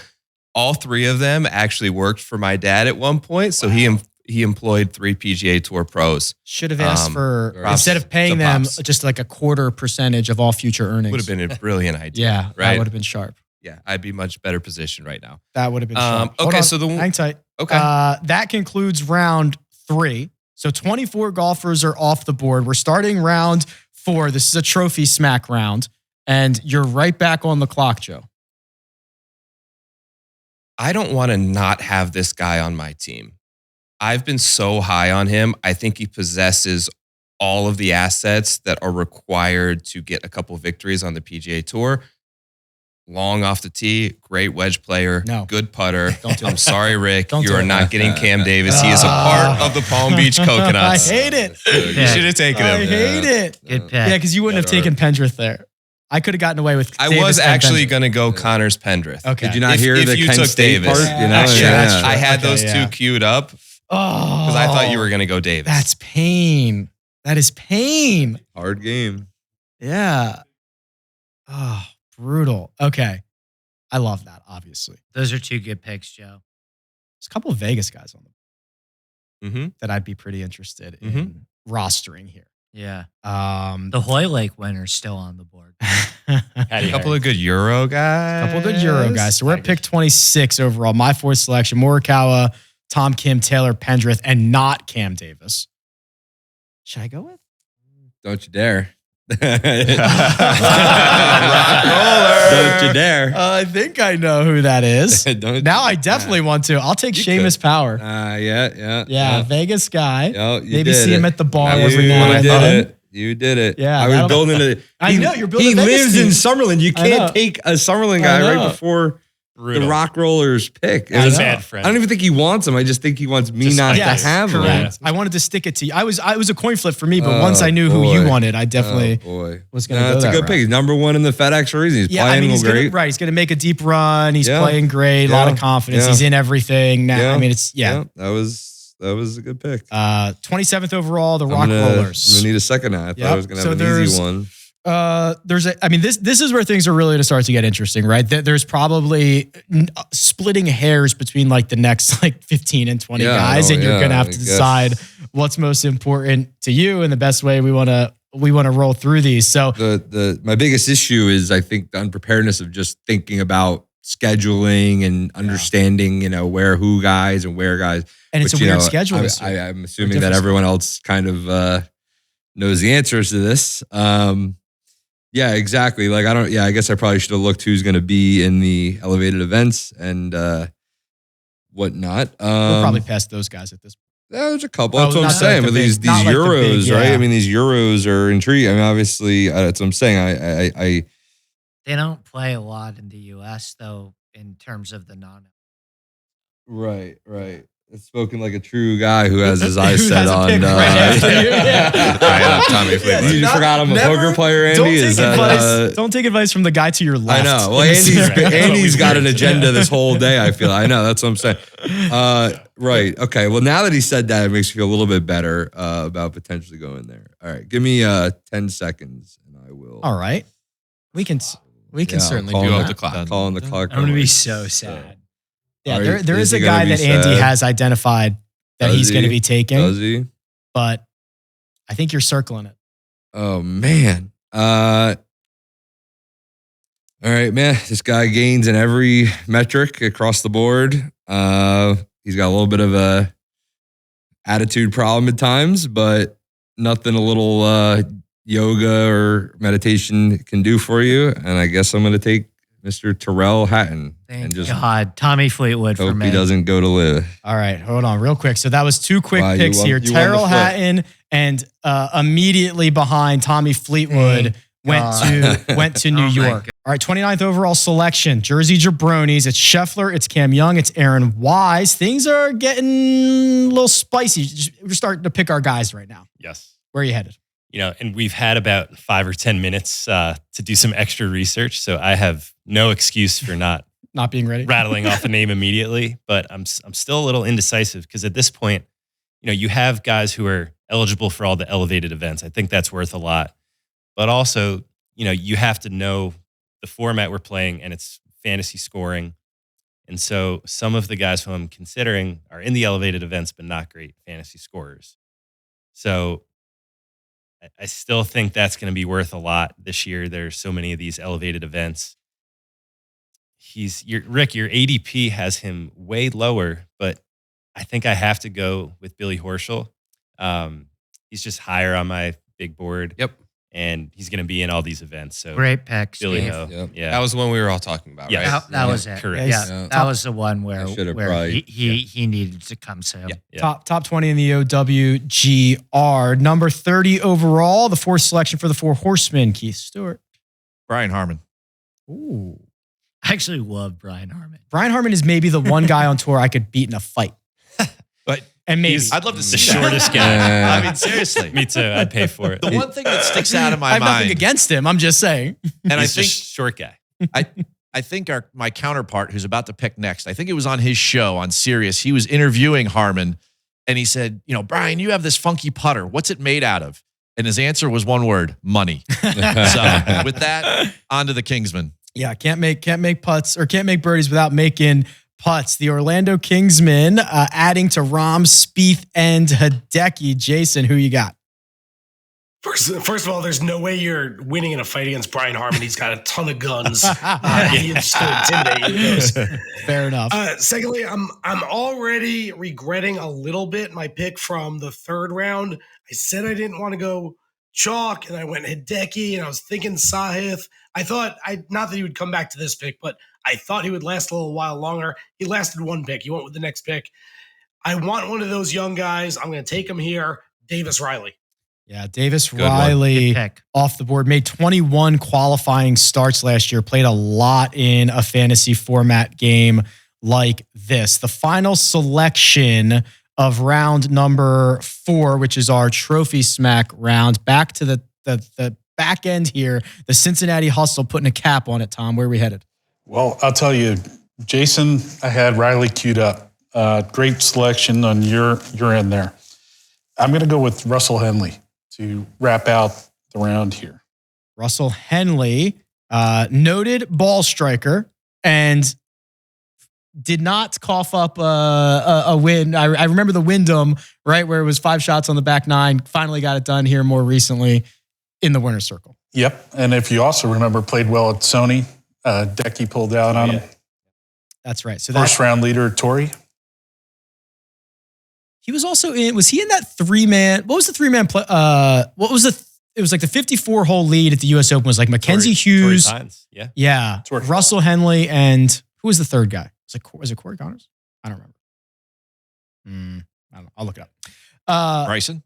all 3 of them actually worked for my dad at one point. So he employed 3 PGA Tour pros. Should have asked for, instead of paying them just like a quarter percentage of all future earnings. Would have been a brilliant idea. Yeah, right? That would have been sharp. Yeah, I'd be much better positioned right now. That would have been strong. Hold okay, on. so hang tight. Okay. That concludes round 3. So 24 golfers are off the board. We're starting round 4. This is a trophy smack round, and you're right back on the clock, Joe. I don't want to not have this guy on my team. I've been so high on him. I think he possesses all of the assets that are required to get a couple victories on the PGA Tour. Long off the tee, great wedge player, good putter. I'm sorry, Rick. You are not getting Cam Davis. He is a part of the Palm Beach Coconuts. I hate it. You should have taken him. I hate it. Good pick. Yeah, because you wouldn't have taken Pendrith there. I could have gotten away with I Davis was and actually Pendrith. going to go Connors Pendrith. Okay. Did you not If- hear if the you Kent took State Davis. part? You know, Actually, that's true. I had Okay, those yeah. two queued up Oh. because I thought you were going to go Davis. That's pain. That is pain. hard game. Yeah. Oh, brutal. Okay. I love that, obviously. Those are 2 good picks, Joe. There's a couple of Vegas guys on them Mm-hmm. that I'd be pretty interested in rostering here. Yeah. The The Hoylake winner's still on the board. A couple of good Euro guys. couple of good Euro guys. So we're at pick 26 overall. My 4th selection: Morikawa, Tom Kim, Taylor Pendrith, and not Cam Davis. Should I go with? Don't you dare. Rock Don't you dare. I think I know who that is. Don't Now you- I definitely want to. I'll take You Seamus Power. Yeah. Vegas guy. Yo, you Maybe did see it. him at the bar You every now and did then. it. You did it. Yeah, I was that'll- building it. I know, you're building He a Vegas lives team. in Summerlin. You I know. can't take a Summerlin I guy know. right before Brutal. the Rock Rollers pick. I know. Bad friend. I don't even think he wants him. I just think he wants me Just not like to Yes, have him. correct. I wanted to stick it to you. I was a coin flip for me, but Oh, once I knew who you boy. wanted, I definitely Oh boy, was going to go That's a that good route. pick. He's number 1 in the FedEx reason. He's Yeah, I playing mean, he's great. gonna He's gonna make a deep run. He's Yeah. playing great. A lot of Yeah. confidence. Yeah. He's in everything now. Yeah. I mean, it's That was a good pick. 27th overall, the Rock I'm gonna Rollers. need a second eye. I thought I was gonna So have an there's- easy one. This is where things are really going to start to get interesting, right? There's probably splitting hairs between like the next like 15 and 20 Yeah, guys, and you're yeah, going to have I to guess. decide what's most important to you and the best way we want to roll through these. So My biggest issue is I think the unpreparedness of just thinking about scheduling and understanding, where who guys and where guys. and it's Which, a you weird know, schedule this year. I'm assuming that different everyone else kind of knows the answers to this. Yeah, exactly. Like I guess I probably should have looked who's going to be in the elevated events and whatnot. We're probably past those guys at this point. There's a couple. Oh, That's what I'm not saying. like But the these big- not like the Euros, big, right? yeah. I mean, these Euros are intriguing. I mean, obviously, that's what I'm saying. I They don't play a lot in the U.S., though, in terms of the non. right. It's spoken like a true guy who has his eyes Who set has a on. pick right after you, yeah. Tommy Fleetwood. do You not- forgot I'm a never- poker player, Andy. Don't take Is that, advice. Don't take advice from the guy to your I left. know. Well, in this scenario. Andy's got an agenda this whole day. I feel. I know. That's what I'm saying. Right. Okay. Well, now that he said that, it makes me feel a little bit better about potentially going there. All right. Give me 10 seconds, and I will. All right, we can certainly calling do off that. the clock. Calling the clock. I'm going to be going. so sad. Yeah, All there right, is is a he gonna guy be that Andy sad? has identified that Does he's going to he? be taking, Does he? but I think you're circling it. Oh man. All right, man. This guy gains in every metric across the board. He's got a little bit of a attitude problem at times, but nothing a little yoga or meditation can do for you. And I guess I'm going to take Mr. Terrell Hatton Thank and just God. Tommy Fleetwood for hope me. he doesn't go to live. All right, hold on real quick. So that was 2 quick Wow, you picks won- here. you won the Terrell flip. Hatton and immediately behind Tommy Fleetwood Thank went to New Oh my York. All right, 29th overall selection. Jersey Jabronis. It's Scheffler, it's Cam Young, it's Aaron Wise. Things are getting a little spicy. We're starting to pick our guys right now. Yes. Where are you headed? And we've had about 5 or 10 minutes to do some extra research. So I have no excuse for not Not being ready? rattling off a name immediately, but I'm still a little indecisive because at this point, you have guys who are eligible for all the elevated events. I think that's worth a lot. But also, you have to know the format we're playing and it's fantasy scoring. And so some of the guys who I'm considering are in the elevated events, but not great fantasy scorers. So I still think that's going to be worth a lot this year. There's so many of these elevated events. Rick, your ADP has him way lower, but I think I have to go with Billy Horschel. He's just higher on my big board. Yep. And he's going to be in all these events. So Great pick, Billy Steve. Ho. Yep. Yeah. That was the one we were all talking about, Yeah. right? That was it. Correct. Yeah, that was the one where, I should have where probably- he needed to come soon. Yeah. Top 20 in the OWGR. Number 30 overall, the fourth selection for the Four Horsemen, Keith Stewart. Brian Harmon. Ooh. I actually love Brian Harmon. Brian Harmon is maybe the one guy on tour I could beat in a fight. But And maybe. He's I'd love to see the that. shortest guy. I mean, seriously. Me too. I'd pay for it. The one thing that sticks out of I my have nothing mind, against him. I'm just saying. and I He's think just short guy. I think my counterpart, who's about to pick next, I think it was on his show on Sirius. He was interviewing Harmon, and he said, Brian, you have this funky putter. What's it made out of? And his answer was one word: money. So with that, on to the Kingsmen. Yeah, can't make putts or can't make birdies without making putts. The Orlando Kingsmen adding to Rahm, Spieth, and Hideki. Jason, who you got? First of all, there's no way you're winning in a fight against Brian Harmon. He's got a ton of guns. He's still intimidating those. Fair enough. Secondly, I'm already regretting a little bit my pick from the third round. I said I didn't want to go Jock, and I went Hideki, and I was thinking Sahith. I thought, not that he would come back to this pick, but I thought he would last a little while longer. He lasted one pick. He went with the next pick. I want one of those young guys. I'm going to take him here, Davis Riley. Yeah, Davis Good one. Riley Good pick. off the board, made 21 qualifying starts last year, played a lot in a fantasy format game like this. The final selection of round number 4, which is our trophy smack round. Back to the back end here, the Cincinnati Hustle putting a cap on it, Tom. Where are we headed? Well, I'll tell you, Jason, I had Riley queued up. Great selection on your end there. I'm going to go with Russell Henley to wrap out the round here. Russell Henley, noted ball striker, and did not cough up a win. I remember the Wyndham, right, where it was 5 shots on the back 9. Finally got it done here more recently in the winner's circle. Yep. And if you also remember, played well at Sony. Decky pulled out on him. That's right. So First round leader, Torrey. he was also in. Was he in that 3-man? What was the 3-man play? What was the? It was like the 54-hole lead at the U.S. Open was like Mackenzie Hughes. Torrey Pines. Yeah. Yeah. Torrey. Russell Henley, and who was the third guy? Was it Corey Connors? I don't remember. I don't know. I'll look it up. Bryson?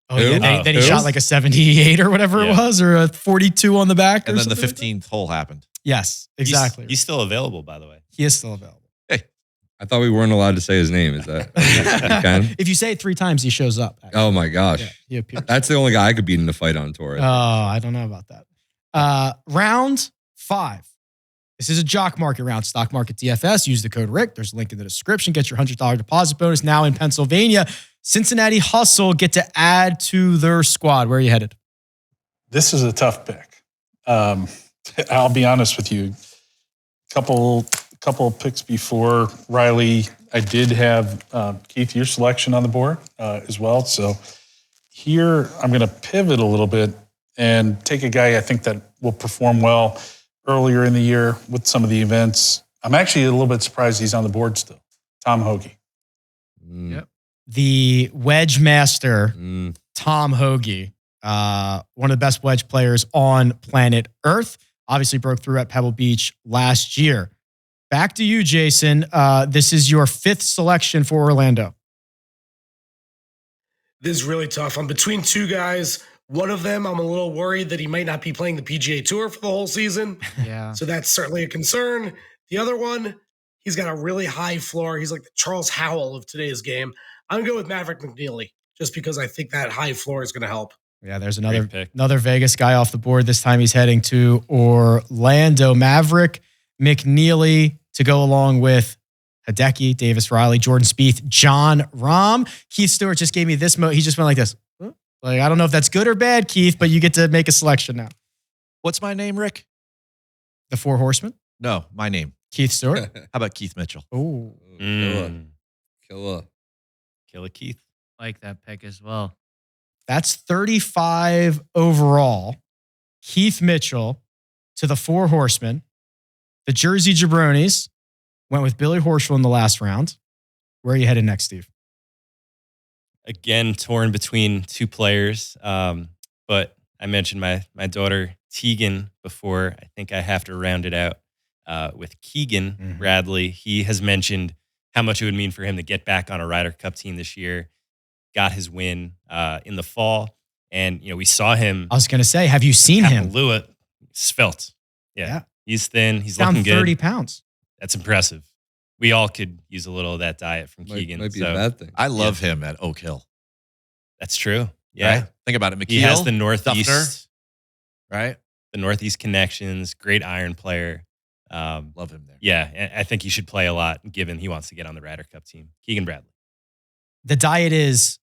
Oh, yeah. Who? Then he Who? shot like a 78 or whatever it Yeah. was, or a 42 on the back. And or then the something like that. 15th hole happened. Yes, exactly. He's still available, by the way. He is still available. I thought we weren't allowed to say his name. Is that you can? If you say it 3 times, he shows up. actually. Oh my gosh. Yeah, he appears. That's the only guy I could beat in a fight on tour. Oh, I don't know about that. Round 5. This is a Jock Market round. Stock Market DFS. Use the code RICK. There's a link in the description. Get your $100 deposit bonus now in Pennsylvania. Cincinnati Hustle get to add to their squad. Where are you headed? This is a tough pick. I'll be honest with you. Couple of picks before Riley, I did have Keith, your selection on the board as well. So here I'm going to pivot a little bit and take a guy I think that will perform well earlier in the year with some of the events. I'm actually a little bit surprised he's on the board still. Tom Hoagie. Yep. The wedge master, Mm. Tom Hoagie, one of the best wedge players on planet Earth. Obviously broke through at Pebble Beach last year. Back to you, Jason. This is your 5th selection for Orlando. This is really tough. I'm between 2 guys. One of them, I'm a little worried that he might not be playing the PGA Tour for the whole season. Yeah. So that's certainly a concern. The other one, he's got a really high floor. He's like the Charles Howell of today's game. I'm going to go with Maverick McNeely just because I think that high floor is going to help. Yeah, there's Great pick. another Vegas guy off the board. This time he's heading to Orlando. Maverick McNeely to go along with Hideki, Davis Riley, Jordan Spieth, John Rahm. Keith Stewart just gave me this. He just went like this. Like, I don't know if that's good or bad, Keith, but you get to make a selection now. What's my name, Rick? The 4 Horsemen. No, my name. Keith Stewart. How about Keith Mitchell? Oh, Killer. Killer Keith. Like that pick as well. that's 35 overall. Keith Mitchell to the 4 Horsemen. The Jersey Jabronis went with Billy Horschel in the last round. Where are you headed next, Steve? Again, torn between two players. But I mentioned my daughter Tegan before. I think I have to round it out with Keegan Bradley. He has mentioned how much it would mean for him to get back on a Ryder Cup team this year. Got his win in the fall. And, we saw him. I was going to say, have you seen him? Kapalua, svelte. Yeah. He's thin. He's down looking good. 30 pounds. That's impressive. We all could use a little of that diet from Keegan. Might be a bad thing. I love him at Oak Hill. That's true. Yeah. Right? Think about it. McKeel, He has the Northeast, Duffner, right? the Northeast connections, great iron player. Love him there. Yeah. I think he should play a lot given he wants to get on the Ryder Cup team. Keegan Bradley. The diet is,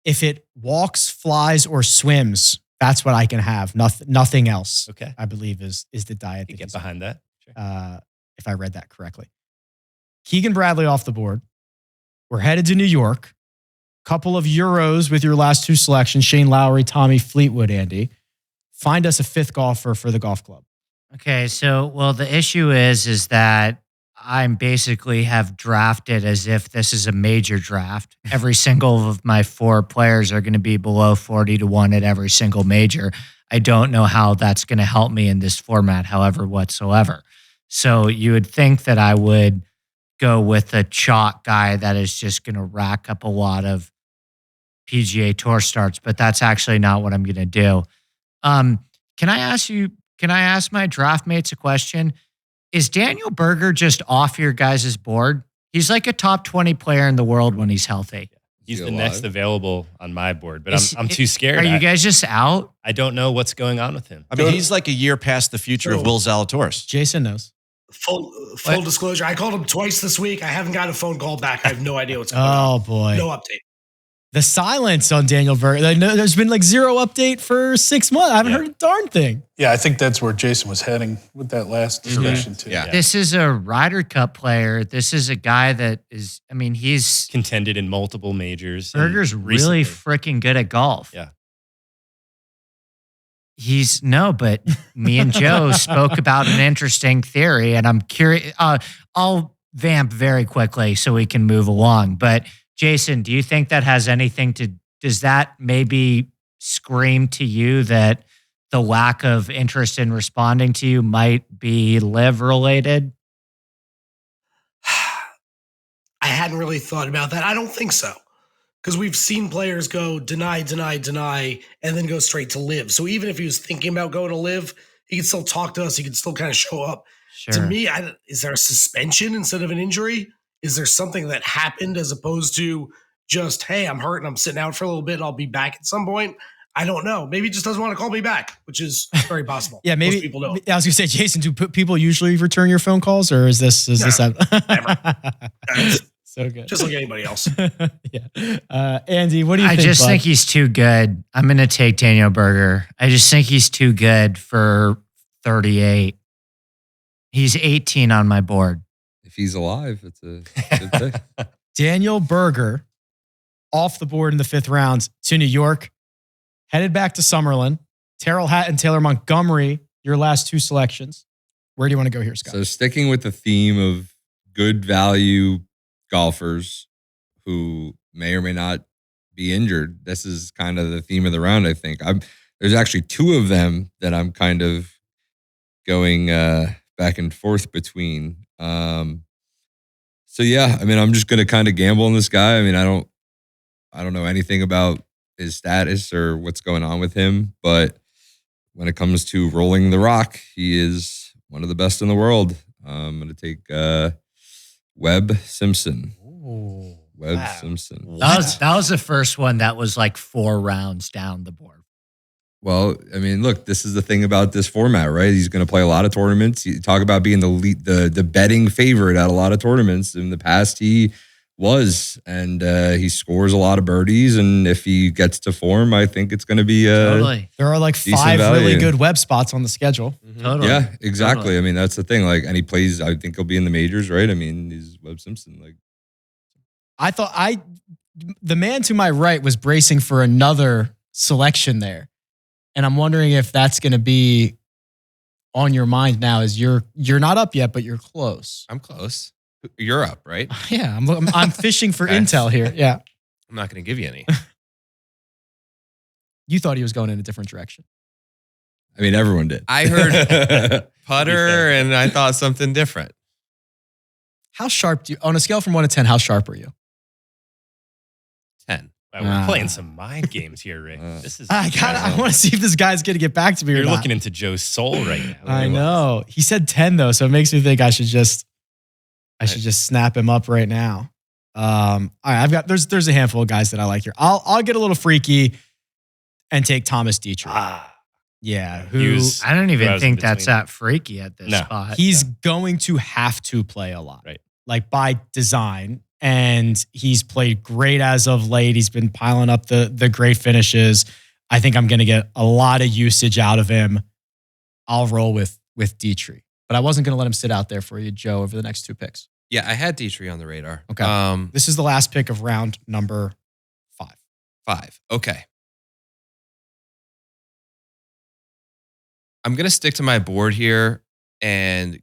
if it walks, flies, or swims, that's what I can have. Nothing else. Okay. I believe is the diet. You get behind that. Sure. If I read that correctly. Keegan Bradley off the board. We're headed to New York. Couple of Euros with your last two selections, Shane Lowry, Tommy Fleetwood, Andy. Find us a fifth golfer for the golf club. Okay, so the issue is that I'm basically have drafted as if this is a major draft. Every single of my four players are going to be below 40-1 at every single major. I don't know how that's going to help me in this format, however, whatsoever. So you would think that I would go with a chalk guy that is just going to rack up a lot of PGA Tour starts, but that's actually not what I'm going to do. Can I ask my draft mates a question? Is Daniel Berger just off your guys' board? He's like a top 20 player in the world when he's healthy. He's the next available on my board, but I'm too scared. Are you guys just out? I don't know what's going on with him. I mean, he's like a year past the future of Will Zalatoris. Jason knows. Full disclosure, I called him twice this week. I haven't got a phone call back. I have no idea what's going on. Oh, boy. No update. The silence on Daniel Berger. There's been like zero update for 6 months. I haven't heard a darn thing. Yeah, I think that's where Jason was heading with that last discussion too. Yeah. This is a Ryder Cup player. This is a guy that is, he's contended in multiple majors. Berger's really freaking good at golf. Yeah. But me and Joe spoke about an interesting theory, and I'm curious. I'll vamp very quickly so we can move along. But Jason, do you think that has anything does that maybe scream to you that the lack of interest in responding to you might be live related? I hadn't really thought about that. I don't think so. Because we've seen players go deny, and then go straight to live. So even if he was thinking about going to live, he could still talk to us. He could still kind of show up. Sure. To me, is there a suspension instead of an injury? Is there something that happened as opposed to just, hey, I'm hurt and I'm sitting out for a little bit. I'll be back at some point. I don't know. Maybe he just doesn't want to call me back, which is very possible. Yeah, maybe most people don't. I was going to say, Jason, do people usually return your phone calls, or is this Never. So good. Just like anybody else. Yeah. Andy, what do you think? I just bud? think he's too good. I'm going to take Daniel Berger. I just think he's too good for 38. He's 18 on my board. If he's alive, it's a good pick. Daniel Berger off the board in the 5th round to New York, headed back to Summerlin. Terrell Hatton, Taylor Montgomery, your last two selections. Where do you want to go here, Scott? So sticking with the theme of good value golfers who may or may not be injured. This is kind of the theme of the round, I think. There's actually two of them that I'm kind of going back and forth between. So yeah, I'm just going to kind of gamble on this guy. I don't know anything about his status or what's going on with him, but when it comes to rolling the rock, he is one of the best in the world. I'm going to take Webb Simpson. Ooh, Webb Simpson. That was the first one that was like 4 rounds down the board. Well, look, this is the thing about this format, right? He's going to play a lot of tournaments. You talk about being the betting favorite at a lot of tournaments. In the past, he was, and he scores a lot of birdies. And if he gets to form, I think it's going to be Totally. There are like 5 value. really good web spots on the schedule. Totally. Yeah, exactly. Totally. That's the thing. Like, and he plays. I think he'll be in the majors, right? He's Webb Simpson. Like, I thought the man to my right was bracing for another selection there. And I'm wondering if that's going to be on your mind now is you're not up yet, but you're close. I'm close. You're up, right? Yeah, I'm fishing for Okay. intel here. Yeah. I'm not going to give you any. You thought he was going in a different direction. I mean, everyone did. I heard putter and I thought something different. How sharp do you, on a scale from 1 to 10, how sharp are you? 10. Wow, we're playing some mind games here, Rick. This is. I want to see if this guy's going to get back to me or You're not. looking into Joe's soul right now. I know. He said 10 though, so it makes me think I should just snap him up right now. All right, I've got there's a handful of guys that I like here. I'll get a little freaky and take Thomas Dietrich. Yeah, I don't even Browsing think that's between. that freaky at this No. spot. he's going to have to play a lot. Right. Like by design. And he's played great as of late. He's been piling up the great finishes. I think I'm going to get a lot of usage out of him. I'll roll with Dietrich. But I wasn't going to let him sit out there for you, Joe, over the next 2 picks. Yeah, I had Dietrich on the radar. Okay. This is the last pick of round number 5. 5. Okay. I'm going to stick to my board here and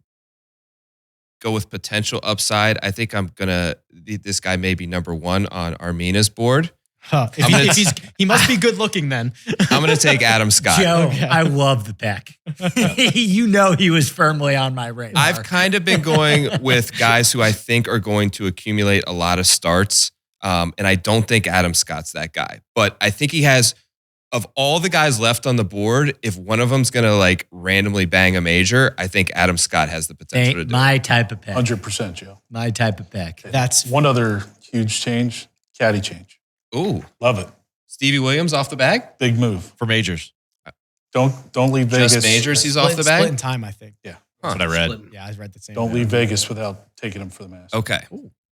go with potential upside. I think I'm going to, this guy may be number 1 on Armina's board. Huh. He must be good looking then. I'm going to take Adam Scott. Joe, I love the pick. You know he was firmly on my radar. I've kind of been going with guys who I think are going to accumulate a lot of starts. And I don't think Adam Scott's that guy. But I think he has, of all the guys left on the board, if one of them's going to like randomly bang a major, I think Adam Scott has the potential to do my it. type of pick. 100%, Joe. My type of pick. That's One other huge change, caddy change. Ooh, Love it. Stevie Williams off the bag? Big move. For majors. Don't leave Vegas. Just majors, he's off the split in bag? time, I think. Yeah. That's what I read. Yeah, I read the same. Don't leave Vegas without taking him for the Masters. Okay.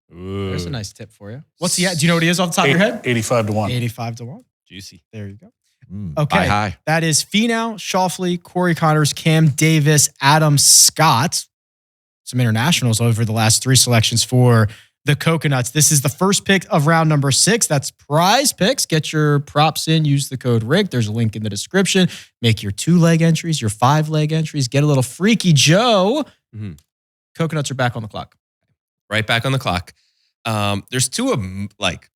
There's a nice tip for you. What's he at? Do you know what he is off the top of your head? 85 to 1. 85 to 1. Juicy. There you go. Buy Okay. high. That is Finau, Schauffele, Corey Connors, Cam Davis, Adam Scott. Some internationals over the last 3 selections for the Coconuts. This is the first pick of round number 6. That's PrizePicks. Get your props in. Use the code RICK. There's a link in the description. Make your 2-leg entries, your 5-leg entries. Get a little freaky, Joe. Mhm. Coconuts are back on the clock. Right back on the clock. There's 2 of like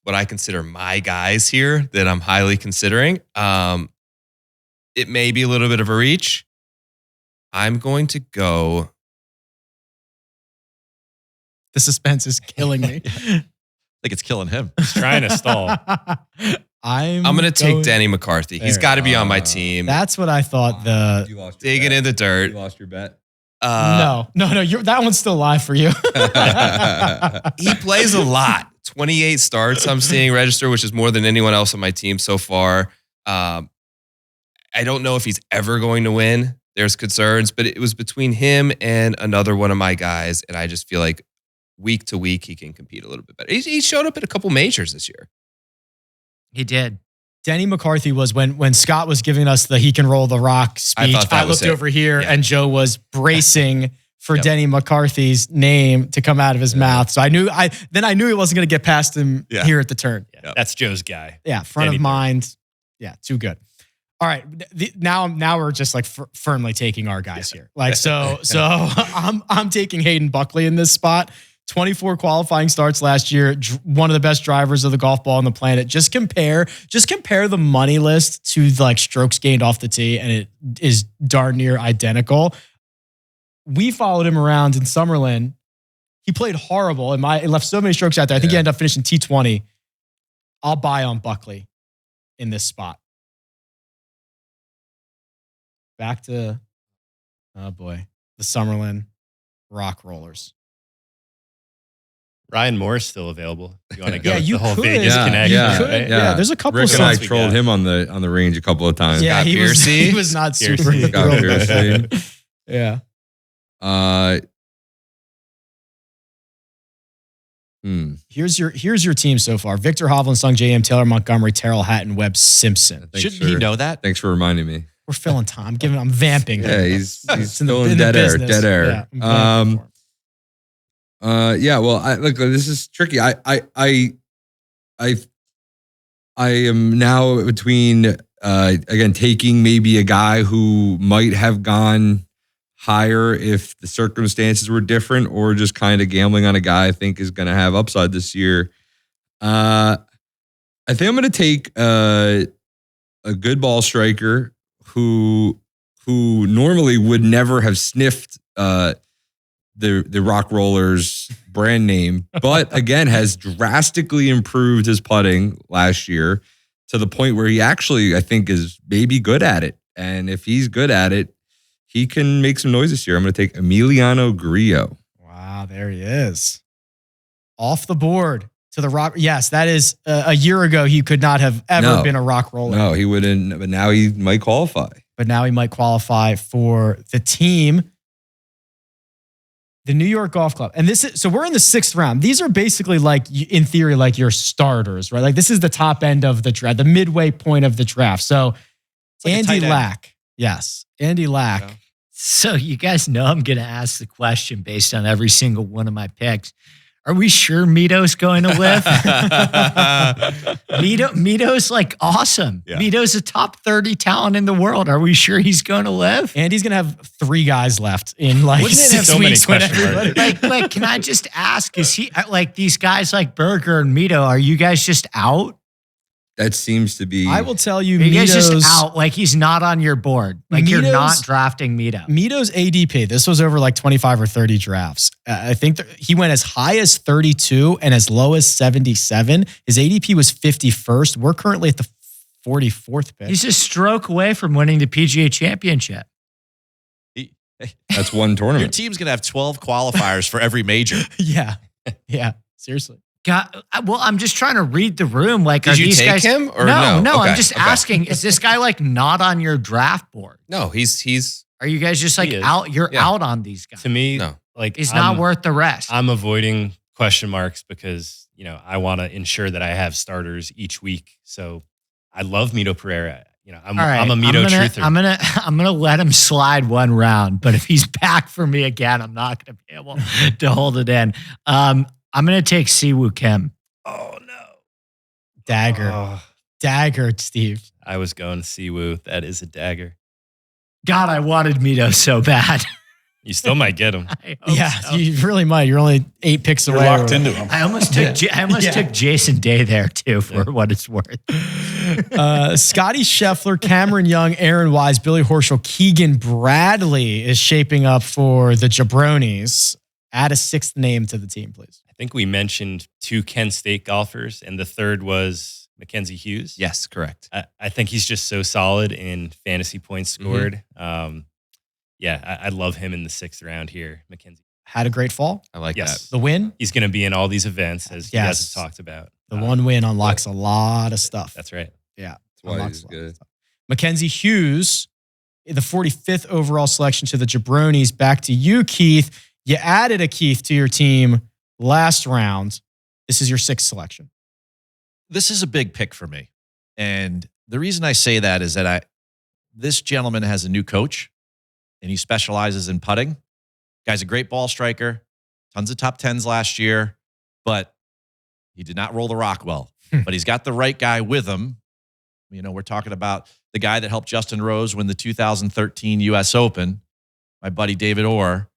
what I consider my guys here that I'm highly considering. It may be a little bit of a reach. I'm going to go. The suspense is killing me. I think it's killing him. He's trying to stall. I'm going to take going- Danny McCarthy. He's There. got to be on my team. That's what I thought. The You lost your Digging bet. in the dirt. You lost your bet. no, that one's still live for you. He plays a lot. 28 starts I'm seeing register, which is more than anyone else on my team so far. I don't know if he's ever going to win. There's concerns, but it was between him and another one of my guys. And I just feel like week to week, he can compete a little bit better. He showed up at a couple majors this year. He did. Denny McCarthy was when Scott was giving us the he can roll the rock speech. thought that was looked it. over here Yeah. and Joe was bracing for Yep. Denny McCarthy's name to come out of his mouth. So I knew he wasn't going to get past him Yeah. here at the turn. Yeah, Yep. that's Joe's guy. Yeah, front Denny of Dirt. mind. Yeah, too good. All right, now we're just like firmly taking our guys here. Like so I'm taking Hayden Buckley in this spot. 24 qualifying starts last year. One of the best drivers of the golf ball on the planet. Just compare the money list to like strokes gained off the tee, and it is darn near identical. We followed him around in Summerlin. He played horrible, and he left so many strokes out there. I think he ended up finishing T20. I'll buy on Buckley in this spot. Back to, oh boy, the Summerlin Rock Rollers. Ryan Moore's still available. You want to go Yeah, with you the whole could. Vegas Yeah, connection? yeah, right? Yeah, there's a couple Rick of and I songs we trolled got. him on the range a couple of times. Yeah, Scott he Piercy. was not super Piercy. Scott thrilled. Piercy. Yeah. Here's your team so far. Victor Hovland, Sung J.M., Taylor Montgomery, Terrell Hatton, Webb Simpson. Thanks Shouldn't he for- know that? Thanks for reminding me. We're filling time. I'm vamping. Yeah, he's It's still in dead air. business. Dead Yeah, air. I'm vamping for him. Yeah. Well, look, this is tricky. I am now between again taking maybe a guy who might have gone higher if the circumstances were different, or just kind of gambling on a guy I think is going to have upside this year. I think I'm going to take a good ball striker who normally would never have sniffed the Rock Rollers brand name, but again has drastically improved his putting last year to the point where he actually, I think, is maybe good at it. And if he's good at it, he can make some noise this year. I'm going to take Emiliano Grillo. Wow, there he is. Off the board to the Rock. Yes, that is a year ago. He could not have ever been a Rock Roller. No, he wouldn't, but now he might qualify. But now he might qualify for the team, the New York Golf Club. And so we're in the 6th round. These are basically like, in theory, like your starters, right? Like this is the top end of the draft, the midway point of the draft. So like Andy Lack. Yes, Andy Lack. Yeah. So you guys know I'm going to ask the question based on every single one of my picks. Are we sure Mito's going to live? Mito's like awesome. Yeah. Mito's a top 30 talent in the world. Are we sure he's going to live? And he's going to have 3 guys left in like 6 weeks. Like, can I just ask, is he like these guys like Berger and Mito, are you guys just out? That seems to be. I will tell you, you guys just out. Like he's not on your board. Like you're not drafting Mito. Mito's ADP. This was over like 25 or 30 drafts. I think he went as high as 32 and as low as 77. His ADP was 51st. We're currently at the 44th pick. He's a stroke away from winning the PGA Championship. That's one tournament. Your team's going to have 12 qualifiers for every major. Yeah. Seriously. God, well, I'm just trying to read the room. Like, did you take him or no? No, okay, I'm just asking. Is this guy like not on your draft board? No, he's. Are you guys just like out? You're out on these guys. To me, no. Like he's not worth the rest. I'm avoiding question marks because I want to ensure that I have starters each week. So I love Mito Pereira. I'm a Mito truther. I'm gonna let him slide one round, but if he's back for me again, I'm not gonna be able to hold it in. I'm going to take Siwoo Kim. Oh, no. Dagger, Steve. I was going Siwoo. That is a dagger. God, I wanted Mito so bad. You still might get him. So. You really might. You're only 8 picks away. You're locked into him. I almost took Jason Day there, too, for what it's worth. Scotty Scheffler, Cameron Young, Aaron Wise, Billy Horschel, Keegan Bradley is shaping up for the Jabronis. Add a 6th name to the team, please. I think we mentioned 2 Kent State golfers, and the third was Mackenzie Hughes. Yes, correct. I think he's just so solid in fantasy points scored. I love him in the 6th round here. Mackenzie had a great fall. I like that. The win. He's going to be in all these events, as you guys have talked about. The one win unlocks a lot of stuff. That's right. Yeah, that's why he's good. Mackenzie Hughes, the 45th overall selection to the Jabronis. Back to you, Keith. You added a Keith to your team last round. This is your 6th selection. This is a big pick for me. And the reason I say that is that this gentleman has a new coach and he specializes in putting. Guy's a great ball striker, tons of top 10s last year, but he did not roll the rock well. But he's got the right guy with him. We're talking about the guy that helped Justin Rose win the 2013 U.S. Open, my buddy David Orr.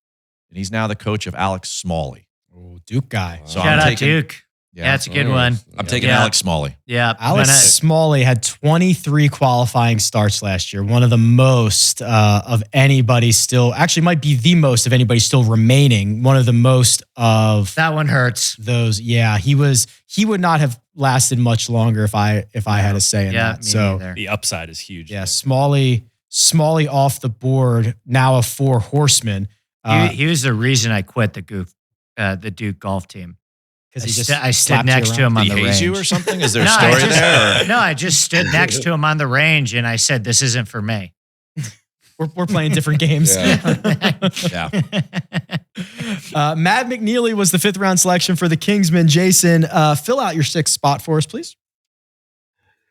And he's now the coach of Alex Smalley. Oh, Duke guy. So Shout out Duke. Yeah, that's a good one. I'm taking Alex Smalley. Yeah. Alex Smalley had 23 qualifying starts last year. One of the most of anybody still, actually might be the most of anybody still remaining. One of the most of that one hurts. Those. Yeah, he would not have lasted much longer if I had a say in that. So neither. The upside is huge. Yeah, Smalley off the board, now a 4 horseman. He was the reason I quit the Duke golf team. Because I stood next to him on the range. Did he haze you or something? Is there a story there? No, I just stood next to him on the range and I said, "This isn't for me." We're playing different games. Yeah. Matt McNeely was the 5th round selection for the Kingsmen. Jason, fill out your 6th spot for us, please.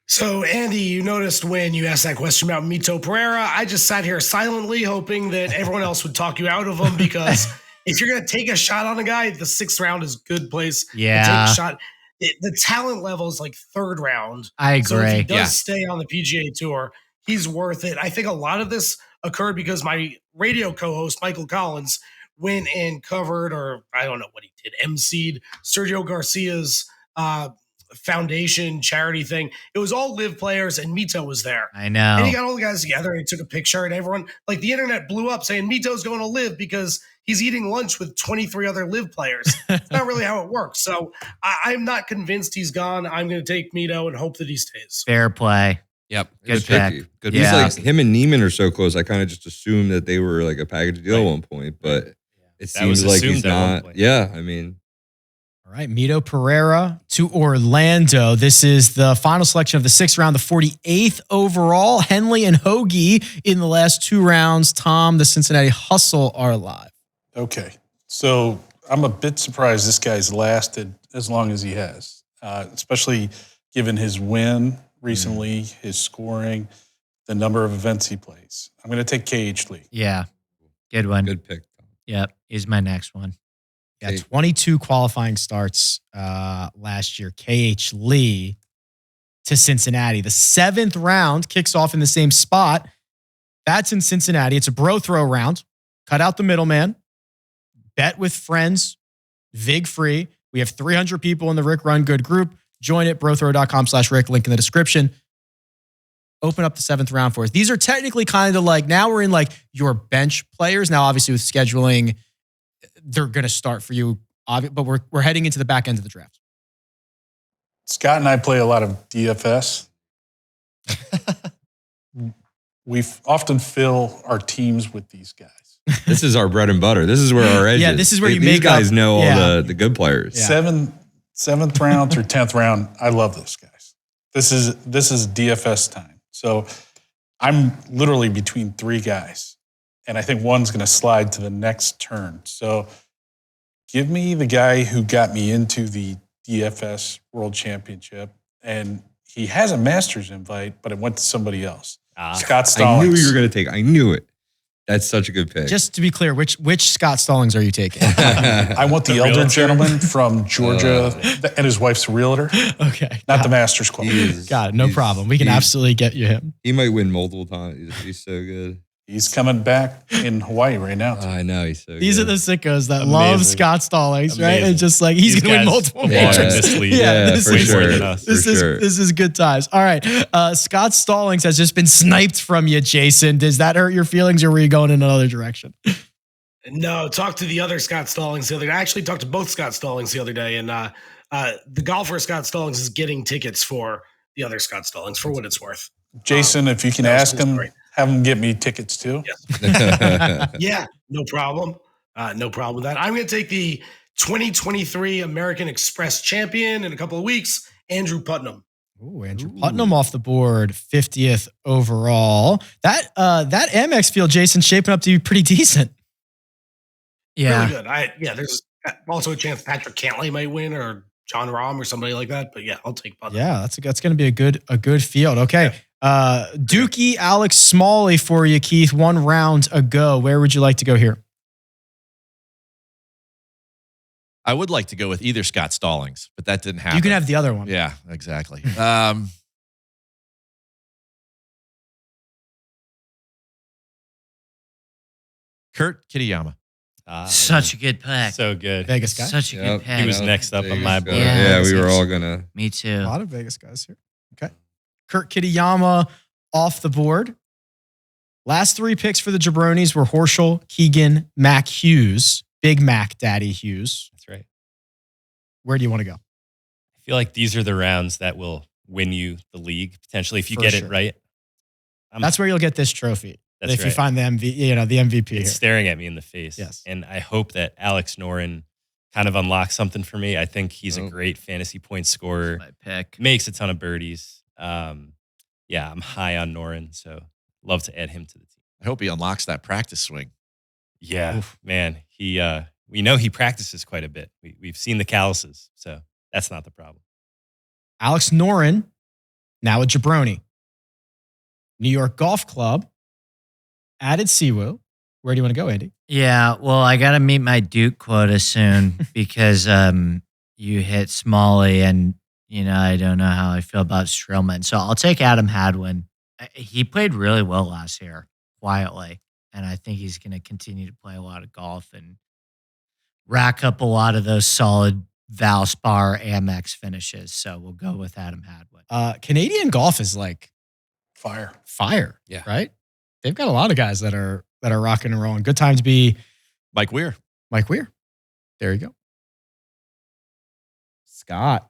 So, Andy, you noticed when you asked that question about Mito Pereira, I just sat here silently hoping that everyone else would talk you out of him because if you're going to take a shot on a guy, the 6th round is a good place to take a shot. The talent level is like 3rd round. I agree. So if he does stay on the PGA Tour, he's worth it. I think a lot of this occurred because my radio co-host, Michael Collins, went and covered, or I don't know what he did, emceed Sergio Garcia's foundation charity thing. It was all live players, and Mito was there. I know. And he got all the guys together and he took a picture, and everyone, like the internet blew up saying Mito's going to live because he's eating lunch with 23 other live players. It's not really how it works. So I'm not convinced he's gone. I'm going to take Mito and hope that he stays. Fair play. Yep. Good pick. Good He's Yeah. like him and Neiman are so close. I kind of just assumed that they were like a package deal at one point, but it That seems was like he's assumed at one not. point. Yeah, I mean, All right, Mito Pereira to Orlando. This is the final selection of the 6th round, the 48th overall. Henley and Hoagie in the last 2 rounds. Tom, the Cincinnati Hustle are live. Okay. So I'm a bit surprised this guy's lasted as long as he has, especially given his win recently, his scoring, the number of events he plays. I'm going to take KH Lee. Yeah. Good one. good pick. Yep. Is my next one. Yeah, 22 qualifying starts last year. KH Lee to Cincinnati. The 7th round kicks off in the same spot. That's in Cincinnati. It's a bro throw round. Cut out the middleman. Bet with friends. VIG free. We have 300 people in the Rick Run Good group. Join it, brothrow.com/Rick. Link in the description. Open up the 7th round for us. These are technically kind of like, now we're in like your bench players. Now, obviously, with scheduling, they're going to start for you, but we're heading into the back end of the draft. Scott and I play a lot of DFS. We often fill our teams with these guys. This is our bread and butter. This is where our edge Yeah, is. this is where you These make guys up- know all yeah. the good players. Yeah. 7th round through 10th round, I love those guys. This is DFS time. So I'm literally between 3 guys, and I think one's going to slide to the next turn. So give me the guy who got me into the DFS World Championship, and he has a Masters invite, but it went to somebody else. Scott I Stallings. knew you were going to take. I knew it. That's such a good pick. Just to be clear, which Scott Stallings are you taking? I want the elder realtor? gentleman from Georgia, and his wife's a realtor, Okay. not the Masters Club. Got it. No problem. We can absolutely get you him. He might win multiple times. He's so good. He's coming back in Hawaii right now. I know he's so These are good. the sickos that love Amazing. Scott Stallings, right? Amazing. And just like he's These going to win guys multiple belong Yeah. in majors. this league. Yeah, this for is- sure. than us. This for is sure. this is good times. All right, Scott Stallings has just been sniped from you, Jason. Does that hurt your feelings, or were you going in another direction? No, talked to the other Scott Stallings the other day. I actually talked to both Scott Stallings the other day, and the golfer Scott Stallings is getting tickets for the other Scott Stallings for what it's worth. Jason, if you can that was ask him, great. have him get me tickets too. Yeah, no problem. No problem with that. I'm going to take the 2023 American Express champion in a couple of weeks, Andrew Putnam. Ooh, Andrew Putnam off the board, 50th overall. That Amex field, Jason, shaping up to be pretty decent. Yeah. Really good. There's also a chance Patrick Cantlay might win or John Rahm or somebody like that. But yeah, I'll take Putnam. Yeah, that's going to be a good field. Okay. Dookie, Alex Smalley for you, Keith, 1 round ago. Where would you like to go here? I would like to go with either Scott Stallings, but that didn't happen. You can have the other one. Yeah, exactly. Kurt Kitayama. Such a good pick. So good. Vegas guy. Such a Yep. good pick. He was next up on my board. Yeah, we were all gonna. Me A too. lot of Vegas guys here. Okay. Kurt Kitayama off the board. Last 3 picks for the Jabronis were Horschel, Keegan, Mac Hughes, Big Mac Daddy Hughes. That's right. Where do you want to go? I feel like these are the rounds that will win you the league potentially if you For get sure. it right. That's where you'll get this trophy. That's if you right. find the the MVP It's here. staring at me in the face. Yes. And I hope that Alex Noren kind of unlocks something for me. I think he's a Oh. great fantasy point scorer, My pick. makes a ton of birdies. Yeah, I'm high on Noren, so love to add him to the team. I hope he unlocks that practice swing. Yeah, man. We know he practices quite a bit. We've seen the calluses, so that's not the problem. Alex Noren, now a Jabroni. New York Golf Club, added Siwoo. Where do you want to go, Andy? Yeah, well, I got to meet my Duke quota soon because you hit Smalley, and I don't know how I feel about Strillman. So I'll take Adam Hadwin. He played really well last year. quietly. And I think he's going to continue to play a lot of golf and rack up a lot of those solid Valspar Amex finishes. So we'll go with Adam Hadwin. Canadian golf is like Fire. Yeah. right? They've got a lot of guys that are rocking and rolling. Good time to be Mike Weir. Mike Weir. There you go. Scott,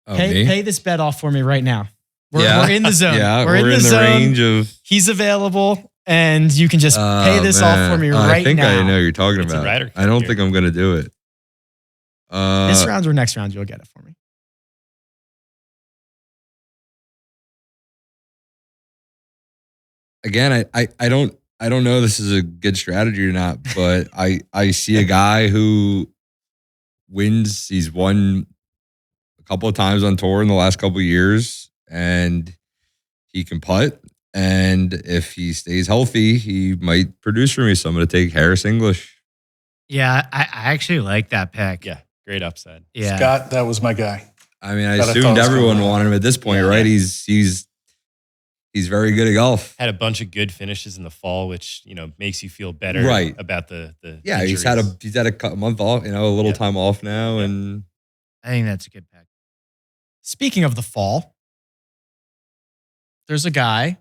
Oh, me? pay this bet off for me right now. We're in the zone. Yeah, we're in the zone. range of. He's available, and you can just pay this off for me right now. I think I know what you're talking It's a about. Ryder Cup I don't here. think I'm going to do it. This round or next round, you'll get it for me. Again, I don't know if this is a good strategy or not, but I see a guy who wins. He's won a couple of times on tour in the last couple of years, and he can putt. And if he stays healthy, he might produce for me. So I'm going to take Harris English. Yeah, I actually like that pick. Yeah, great upside. Yeah. Scott, that was my guy. I mean, I But I thought assumed it was everyone cool. wanted him at this point, Yeah. right? He's very good at golf. Had a bunch of good finishes in the fall, which makes you feel better Right. about the Yeah, injuries. he's had a month off, a little Yeah. time off now, Yeah. and I think that's a good pick. Speaking of the fall, there's a guy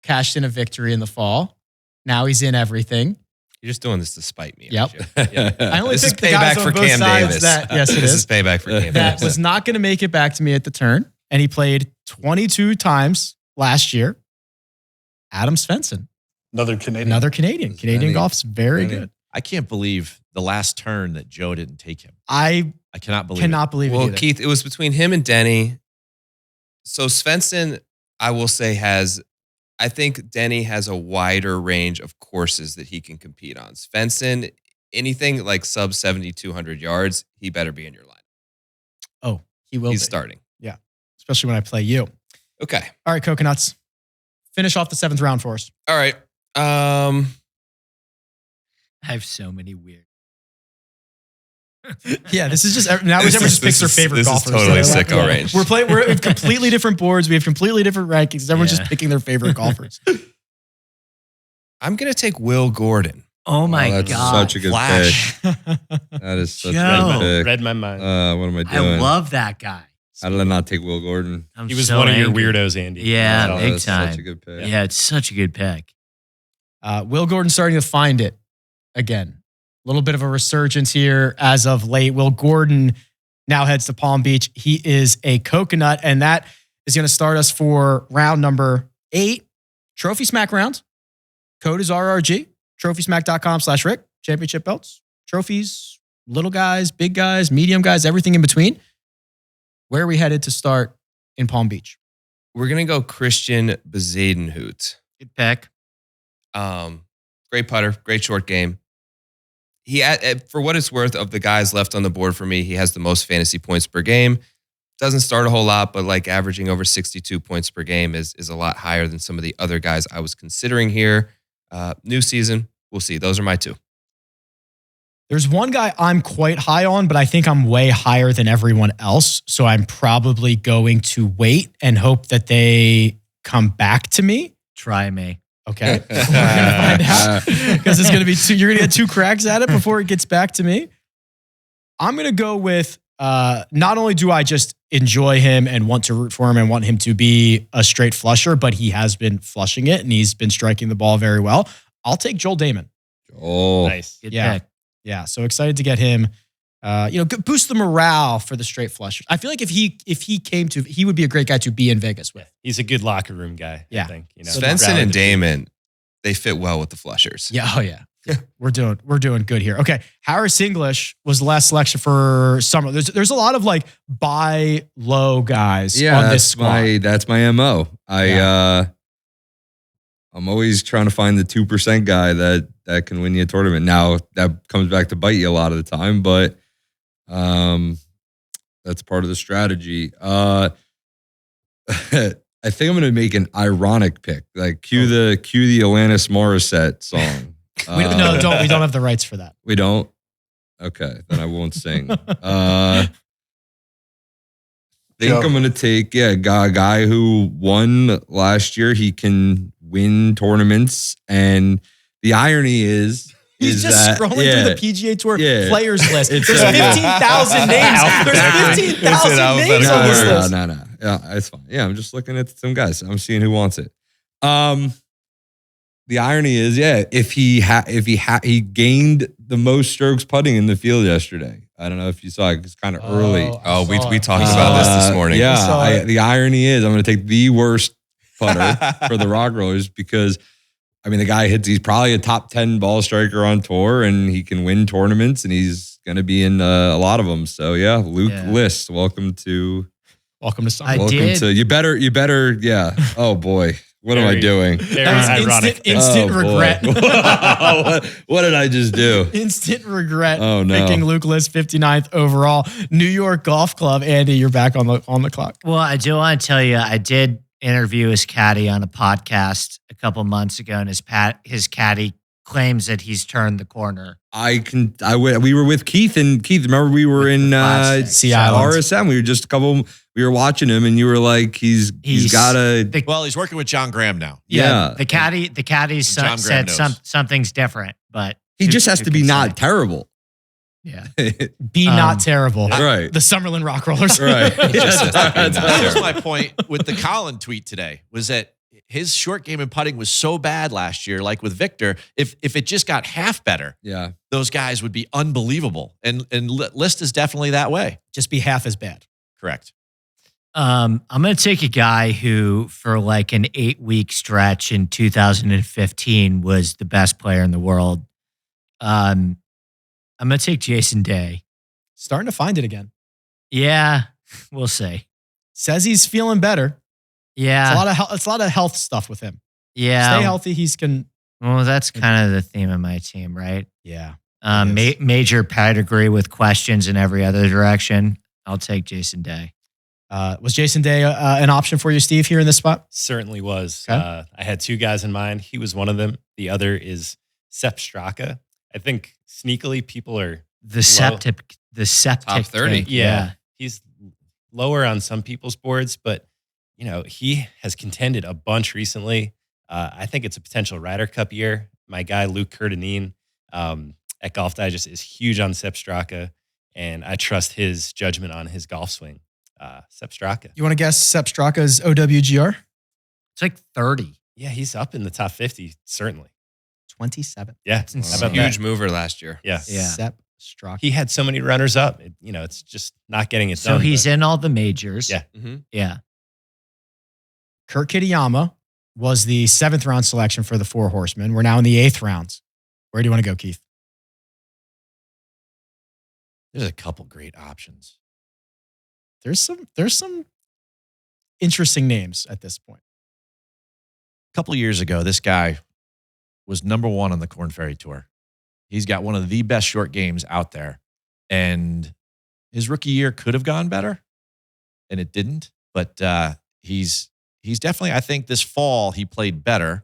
cashed in a victory in the fall. Now he's in everything. You're just doing this to spite me. Yep. aren't you? I only This is picked the guys payback on for both Cam sides Davis. that- yes, it This is. is payback for Cam That Davis. was not going to make it back to me at the turn, and he played 22 times last year. Adam Svensson, Another Canadian. another Canadian. Canadian Svenny. golf's very Svenny. good. I can't believe the last turn that Joe didn't take him. I I cannot believe cannot believe it Well, either. Keith, it was between him and Denny. So Svensson, I will say, I think Denny has a wider range of courses that he can compete on. Svensson, anything like sub 7,200 yards, he better be in your line. Oh, he will He's be. starting. Especially when I play you. Okay. All right, Coconuts. Finish off the 7th round for us. All right. I have so many weird. Yeah, this is just now whichever just picks their favorite this golfers. is totally So, sicko range. We're in completely different boards. We have completely different rankings. Everyone's just picking their favorite golfers. I'm going to take Will Gordon. Oh my that's God. such a good Flash. pick. That is such Joe. a good pick. Read my mind. What am I I doing? love that guy. How did I not take Will Gordon? I'm He was so one of angry. your weirdos, Andy. Yeah, Oh, big that's time. Such a good pick. Yeah, it's such a good pick. Will Gordon starting to find it again. A little bit of a resurgence here as of late. Will Gordon now heads to Palm Beach. He is a coconut, and that is going to start us for round number 8, Trophy Smack round. Code is RRG, trophysmack.com/Rick. Championship belts, trophies, little guys, big guys, medium guys, everything in between. Where are we headed to start in Palm Beach? We're going to go Christian Bezadenhout. Good pick. Great putter, great short game. He, for what it's worth, of the guys left on the board for me, he has the most fantasy points per game. Doesn't start a whole lot, but like averaging over 62 points per game is a lot higher than some of the other guys I was considering here. New season, we'll see. Those are my 2. There's one guy I'm quite high on, but I think I'm way higher than everyone else. So I'm probably going to wait and hope that they come back to me. Try me. Okay. We're going to find out because it's going to be you're going to get 2 cracks at it before it gets back to me. I'm going to go with, not only do I just enjoy him and want to root for him and want him to be a straight flusher, but he has been flushing it and he's been striking the ball very well. I'll take Joel Damon. Oh, Nice. Good Yeah. pick. Yeah, so excited to get him. Boost the morale for the straight flushers. I feel like if he came to, he would be a great guy to be in Vegas with. He's a good locker room guy. Yeah. I think. Svensson and Damon, they fit well with the flushers. Yeah, oh yeah. We're doing good here. Okay, Harris English was the last selection for summer. There's a lot of like buy low guys on this squad. that's my MO. I'm always trying to find the 2% guy that can win you a tournament. Now that comes back to bite you a lot of the time, but that's part of the strategy. I think I'm going to make an ironic pick, like cue the Alanis Morissette song. We don't have the rights for that. We don't. Okay, then I won't sing. Think I'm going to take a guy who won last year. He can win tournaments. And the irony is He's just that, scrolling through the PGA Tour players list. There's It's 15,000 names. There's 15,000 names on this list. No. Yeah, it's fine. Yeah, I'm just looking at some guys. I'm seeing who wants it. The irony is, if he gained the most strokes putting in the field yesterday. I don't know if you saw it. It's kind of early. We talked about this morning. Yeah, the irony is I'm going to take the worst putter for the Rock Rollers because, I mean, the guy he's probably a top 10 ball striker on tour and he can win tournaments and he's going to be in a lot of them. So yeah, Luke List, welcome to something. You better. Yeah. Oh boy. What am I doing? That was instant regret. What did I just do? Instant regret. Oh no. Picking Luke List 59th overall. New York Golf Club. Andy, you're back on the clock. Well, I do want to tell you, I did interview his caddy on a podcast a couple months ago, and his caddy claims that he's turned the corner. We were with Keith, and Keith, remember we were in Sea Island. RSM. We were watching him, and you were like, he's got a. He's working with John Graham now. Yeah. The caddy said something's different, but he just has to be not terrible. Yeah. Be not terrible. Right. The Summerlin Rock Rollers. Right. That was my point with the Colin tweet today, was that his short game and putting was so bad last year, like with Victor, if it just got half better, those guys would be unbelievable. And List is definitely that way. Just be half as bad. Correct. I'm going to take a guy who, for like an 8-week stretch in 2015, was the best player in the world. I'm going to take Jason Day. Starting to find it again. Yeah, we'll see. Says he's feeling better. Yeah. It's a lot of health stuff with him. Yeah. Stay healthy. Well, that's kind of the theme of my team, right? Yeah. Major pedigree with questions in every other direction. I'll take Jason Day. Was Jason Day an option for you, Steve, here in this spot? Certainly was. Okay. I had two guys in mind. He was one of them. The other is Sepp Straka. I think sneakily people are the septic top 30. pick. Yeah. He's lower on some people's boards, but he has contended a bunch recently. I think it's a potential Ryder Cup year. My guy, Luke Curtinine, at Golf Digest is huge on Sepp Straka, and I trust his judgment on his golf swing. Sepp Straka. You want to guess Sepp Straka's OWGR? It's like 30. Yeah, he's up in the top 50, certainly. 27. Yeah, That's insane. how about Huge that? mover last year. Yeah. Sepp Straka. He had so many runners up. It's just not getting it So done. he's in all the majors. Yeah. Mm-hmm. Yeah. Kurt Kitayama was the 7th round selection for the Four Horsemen. We're now in the 8th rounds. Where do you want to go, Keith? There's a couple great options. There's some interesting names at this point. A couple of years ago, this guy was number 1 on the Korn Ferry Tour. He's got one of the best short games out there. And his rookie year could have gone better, and it didn't. But he's definitely, I think this fall, he played better.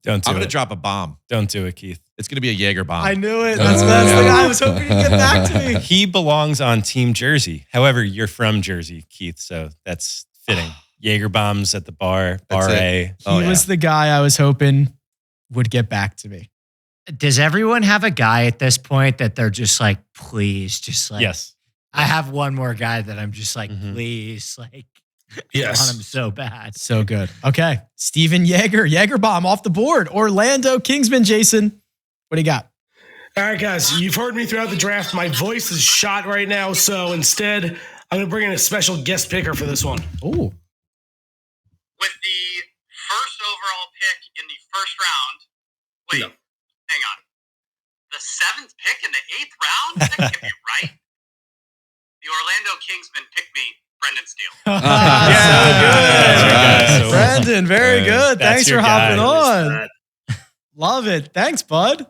Don't do I'm going to it. drop a bomb. Don't do it, Keith. It's going to be a Jaeger bomb. I knew it. That's the guy I was hoping you'd get back to me. He belongs on Team Jersey. However, you're from Jersey, Keith, so that's fitting. Jaeger bombs at the bar A. He was the guy I was hoping would get back to me. Does everyone have a guy at this point that they're just like, please, just like, Yes. I have one more guy that I'm just like, Mhm. please, like, Yes. I want him so bad. So good. Okay. Steven Jaeger bomb off the board. Orlando Kingsman, Jason. What do you got? All right, guys, you've heard me throughout the draft. My voice is shot right now, so instead, I'm going to bring in a special guest picker for this one. Oh. With the first overall pick in the first round. Wait, hang on. The 7th pick in the 8th round? That can't be right. The Orlando Kingsmen picked me, Brendan Steele. So good. Brendan, very good. That's Thanks for your hopping guy. on. Love it. Thanks, bud.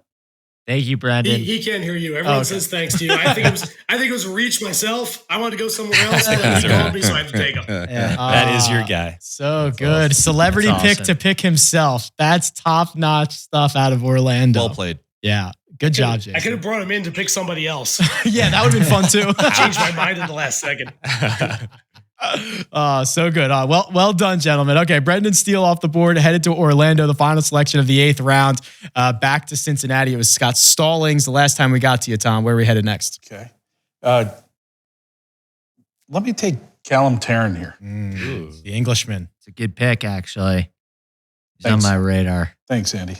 Thank you, Brandon. He can't hear you. Everyone says thanks to you. I think it was reach myself. I wanted to go somewhere else, but then he called me, so I had to take him. Yeah. That is your guy. So good. awesome. Celebrity That's pick awesome. to pick himself. That's top-notch stuff out of Orlando. Well played. Yeah. Good job, I Jason. could have brought him in to pick somebody else. Yeah, that would have been fun too. Changed my mind in the last second. So good. Well done, gentlemen. Okay, Brendan Steele off the board, headed to Orlando, the final selection of the 8th round. Back to Cincinnati. It was Scott Stallings the last time we got to you, Tom. Where are we headed next? Okay. Let me take Callum Tarrant here. The Englishman. It's a good pick, actually. He's Thanks. on my radar. Thanks, Andy.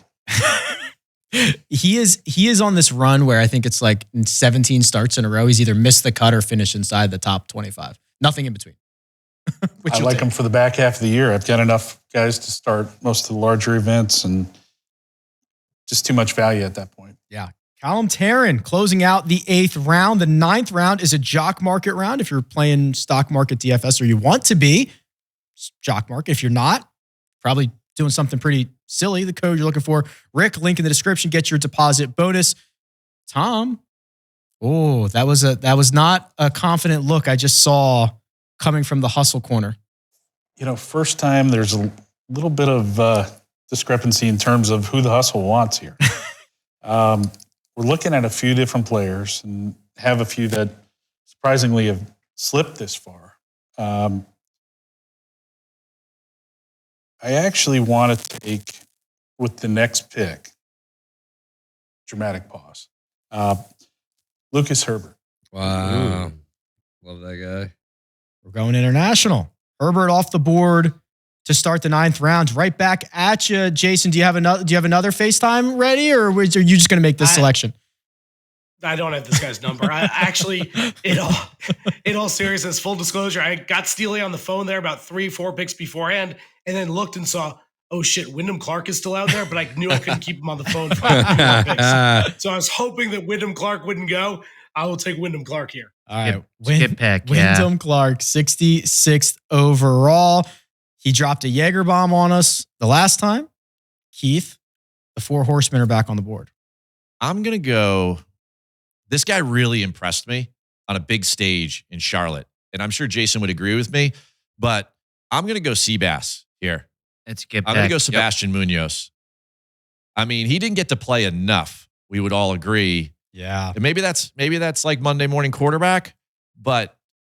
He is on this run where I think it's like 17 starts in a row. He's either missed the cut or finished inside the top 25. Nothing in between. I like him for the back half of the year. I've got enough guys to start most of the larger events and just too much value at that point. Yeah. Callum Tarrant closing out the 8th round. The 9th round is a Jock market round. If you're playing stock market DFS or you want to be, Jock market. If you're not, probably doing something pretty silly. The code you're looking for, Rick, link in the description, get your deposit bonus. Tom, that was not a confident look I just saw coming from the hustle corner. First time there's a little bit of discrepancy in terms of who the hustle wants here. We're looking at a few different players and have a few that surprisingly have slipped this far. I actually want to take, with the next pick, dramatic pause, Lucas Herbert. Wow. Love that guy. We're going international. Herbert off the board to start the 9th round. Right back at you, Jason. Do you have another FaceTime ready, or are you just going to make this selection? I don't have this guy's number. I actually, in all seriousness, full disclosure, I got Steely on the phone there about 3-4 picks beforehand, and then looked and saw, oh shit, Wyndham Clark is still out there, but I knew I couldn't keep him on the phone for 3 more picks. So I was hoping that Wyndham Clark wouldn't go. I will take Wyndham Clark here. All right. Good pick. Wyndham Clark, 66th overall. He dropped a Jaeger bomb on us the last time. Keith, the 4 horsemen are back on the board. I'm going to go. This guy really impressed me on a big stage in Charlotte. And I'm sure Jason would agree with me, but I'm going to go Seabass here. It's a good pick. I'm going to go Sebastian Munoz. I mean, he didn't get to play enough. We would all agree. Yeah. And maybe that's like Monday morning quarterback, but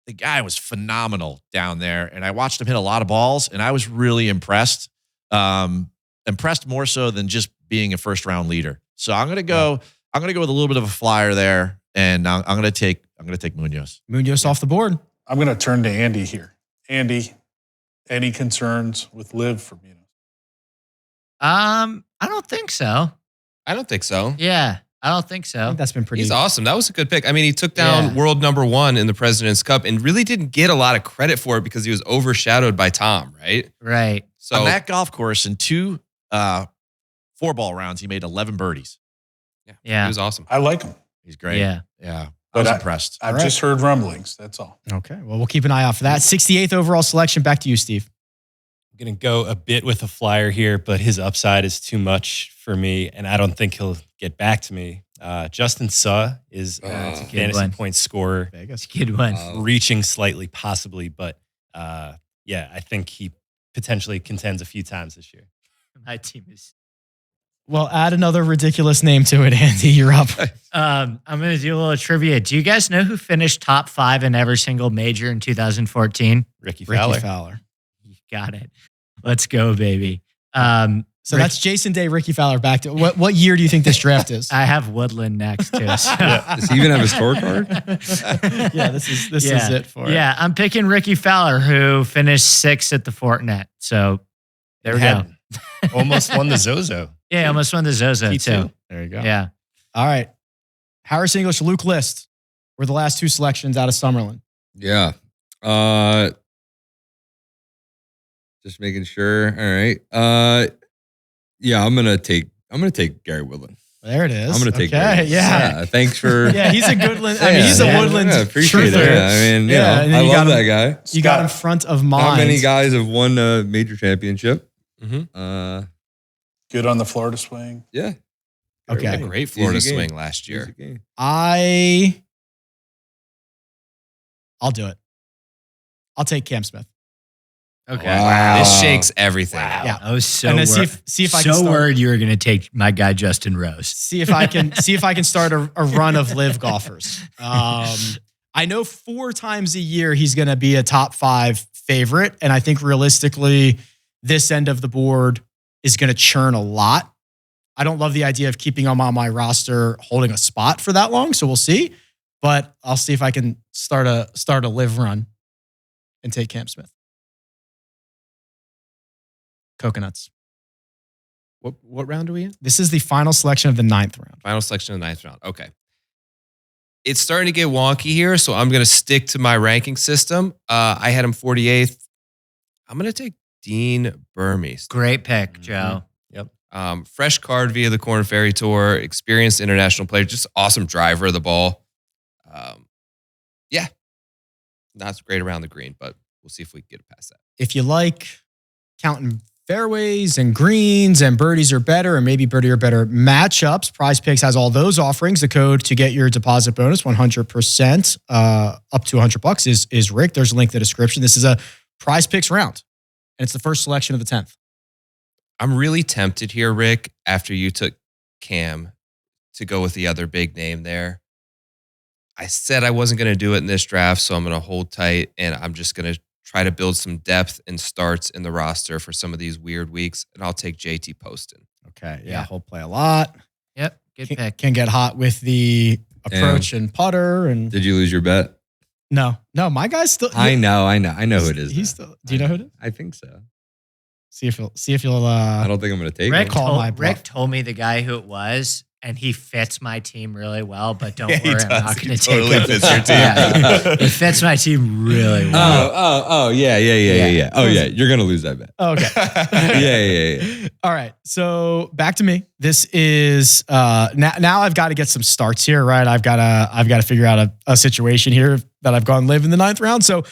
the guy was phenomenal down there. And I watched him hit a lot of balls, and I was really impressed. Impressed more so than just being a first round leader. So I'm gonna go with a little bit of a flyer there, and I'm gonna take Munoz. Munoz off the board. I'm going to turn to Andy here. Andy, any concerns with Liv for Munoz? I don't think so. I don't think so. Yeah, I don't think I so. think that's been pretty. He's awesome. That was a good pick. I mean, he took down world number 1 in the President's Cup and really didn't get a lot of credit for it because he was overshadowed by Tom, right? Right. So On that golf course, in 2 4-ball rounds, he made 11 birdies. Yeah. He was awesome. I like him. He's great. Yeah. I But was impressed. I've just heard rumblings. That's all. Okay. Well, we'll keep an eye out for that. 68th overall selection. Back to you, Steve. I'm going to go a bit with a flyer here, but his upside is too much for me, and I don't think he'll get back to me. Justin Suh is a fantasy point scorer. Vegas. Good one. Reaching slightly, possibly, but I think he potentially contends a few times this year. My team is. Well, add another ridiculous name to it, Andy. You're up. I'm going to do a little trivia. Do you guys know who finished top 5 in every single major in 2014? Ricky Fowler. Ricky Fowler. You got it. Let's go, baby. So that's Jason Day, Ricky Fowler. Back to what year do you think this draft is? I have Woodland next too. So. Does he even have his tour card? Yeah, this is it for it. Yeah, I'm picking Ricky Fowler, who finished 6th at the Fortinet. So there we go. Almost won the Zozo. Yeah, almost won the Zozo T2. too. There you go. Yeah. All right. Harris English, Luke List were the last 2 selections out of Summerlin. Yeah. Just making sure. All right. Yeah, I'm gonna take Gary Woodland. There it is. I'm gonna take. Okay. Gary. Yeah. Thanks for. Yeah, he's a Goodland. I mean, he's a Woodland appreciate truther. it. Yeah, I mean, and then I you love got that guy. You got in front of mine. How many guys have won a major championship? Mm-hmm. Good on the Florida swing. Yeah. Okay. A great Florida Easy game. swing last year. Easy game. I'll do it. I'll take Cam Smith. Okay. Wow. This shakes everything. Yeah. I was so And then worried. see if I can start, worried you were going to take my guy Justin Rose. see if I can start a run of live golfers. I know 4 times a year he's going to be a top 5 favorite. And I think realistically, this end of the board is going to churn a lot. I don't love the idea of keeping him on my roster holding a spot for that long. So we'll see. But I'll see if I can start a live run and take Cam Smith. Coconuts. What round are we in? This is the final selection of the 9th round. Final selection of the 9th round. Okay. It's starting to get wonky here, so I'm going to stick to my ranking system. I had him 48th. I'm going to take Dean Burmese. Great pick, Joe. Yep. Fresh card via the Corn Ferry Tour, experienced international player, just awesome driver of the ball. Yeah. Not so great around the green, but we'll see if we can get it past that. If you like counting fairways and greens and birdies are better and maybe birdie or better matchups, PrizePicks has all those offerings. The code to get your deposit bonus 100% up to $100 is Rick. There's a link in the description. This is a PrizePicks round, and it's the first selection of the 10th. I'm really tempted here, Rick, after you took Cam, to go with the other big name there. I said I wasn't going to do it in this draft, so I'm going to hold tight, and I'm just going to try to build some depth and starts in the roster for some of these weird weeks, and I'll take JT Poston. Okay, yeah, he'll play a lot. Yep, good pick. Can get hot with the approach and putter. And Did you lose your bet? No, my guy's still. I know who it is. He's still. Do you know who it is? I think so. See if you'll. I don't think I'm going to take Rick him. Rick told me the guy who it was, and he fits my team really well. But don't worry, I'm not going to take totally him. fits your team. Yeah, it fits my team really well. Oh, yeah. Oh, yeah. You're going to lose that bet. Okay. Yeah. All right. So back to me. This is now I've got to get some starts here, right? I've got to figure out a situation here that I've gone live in the 9th round. So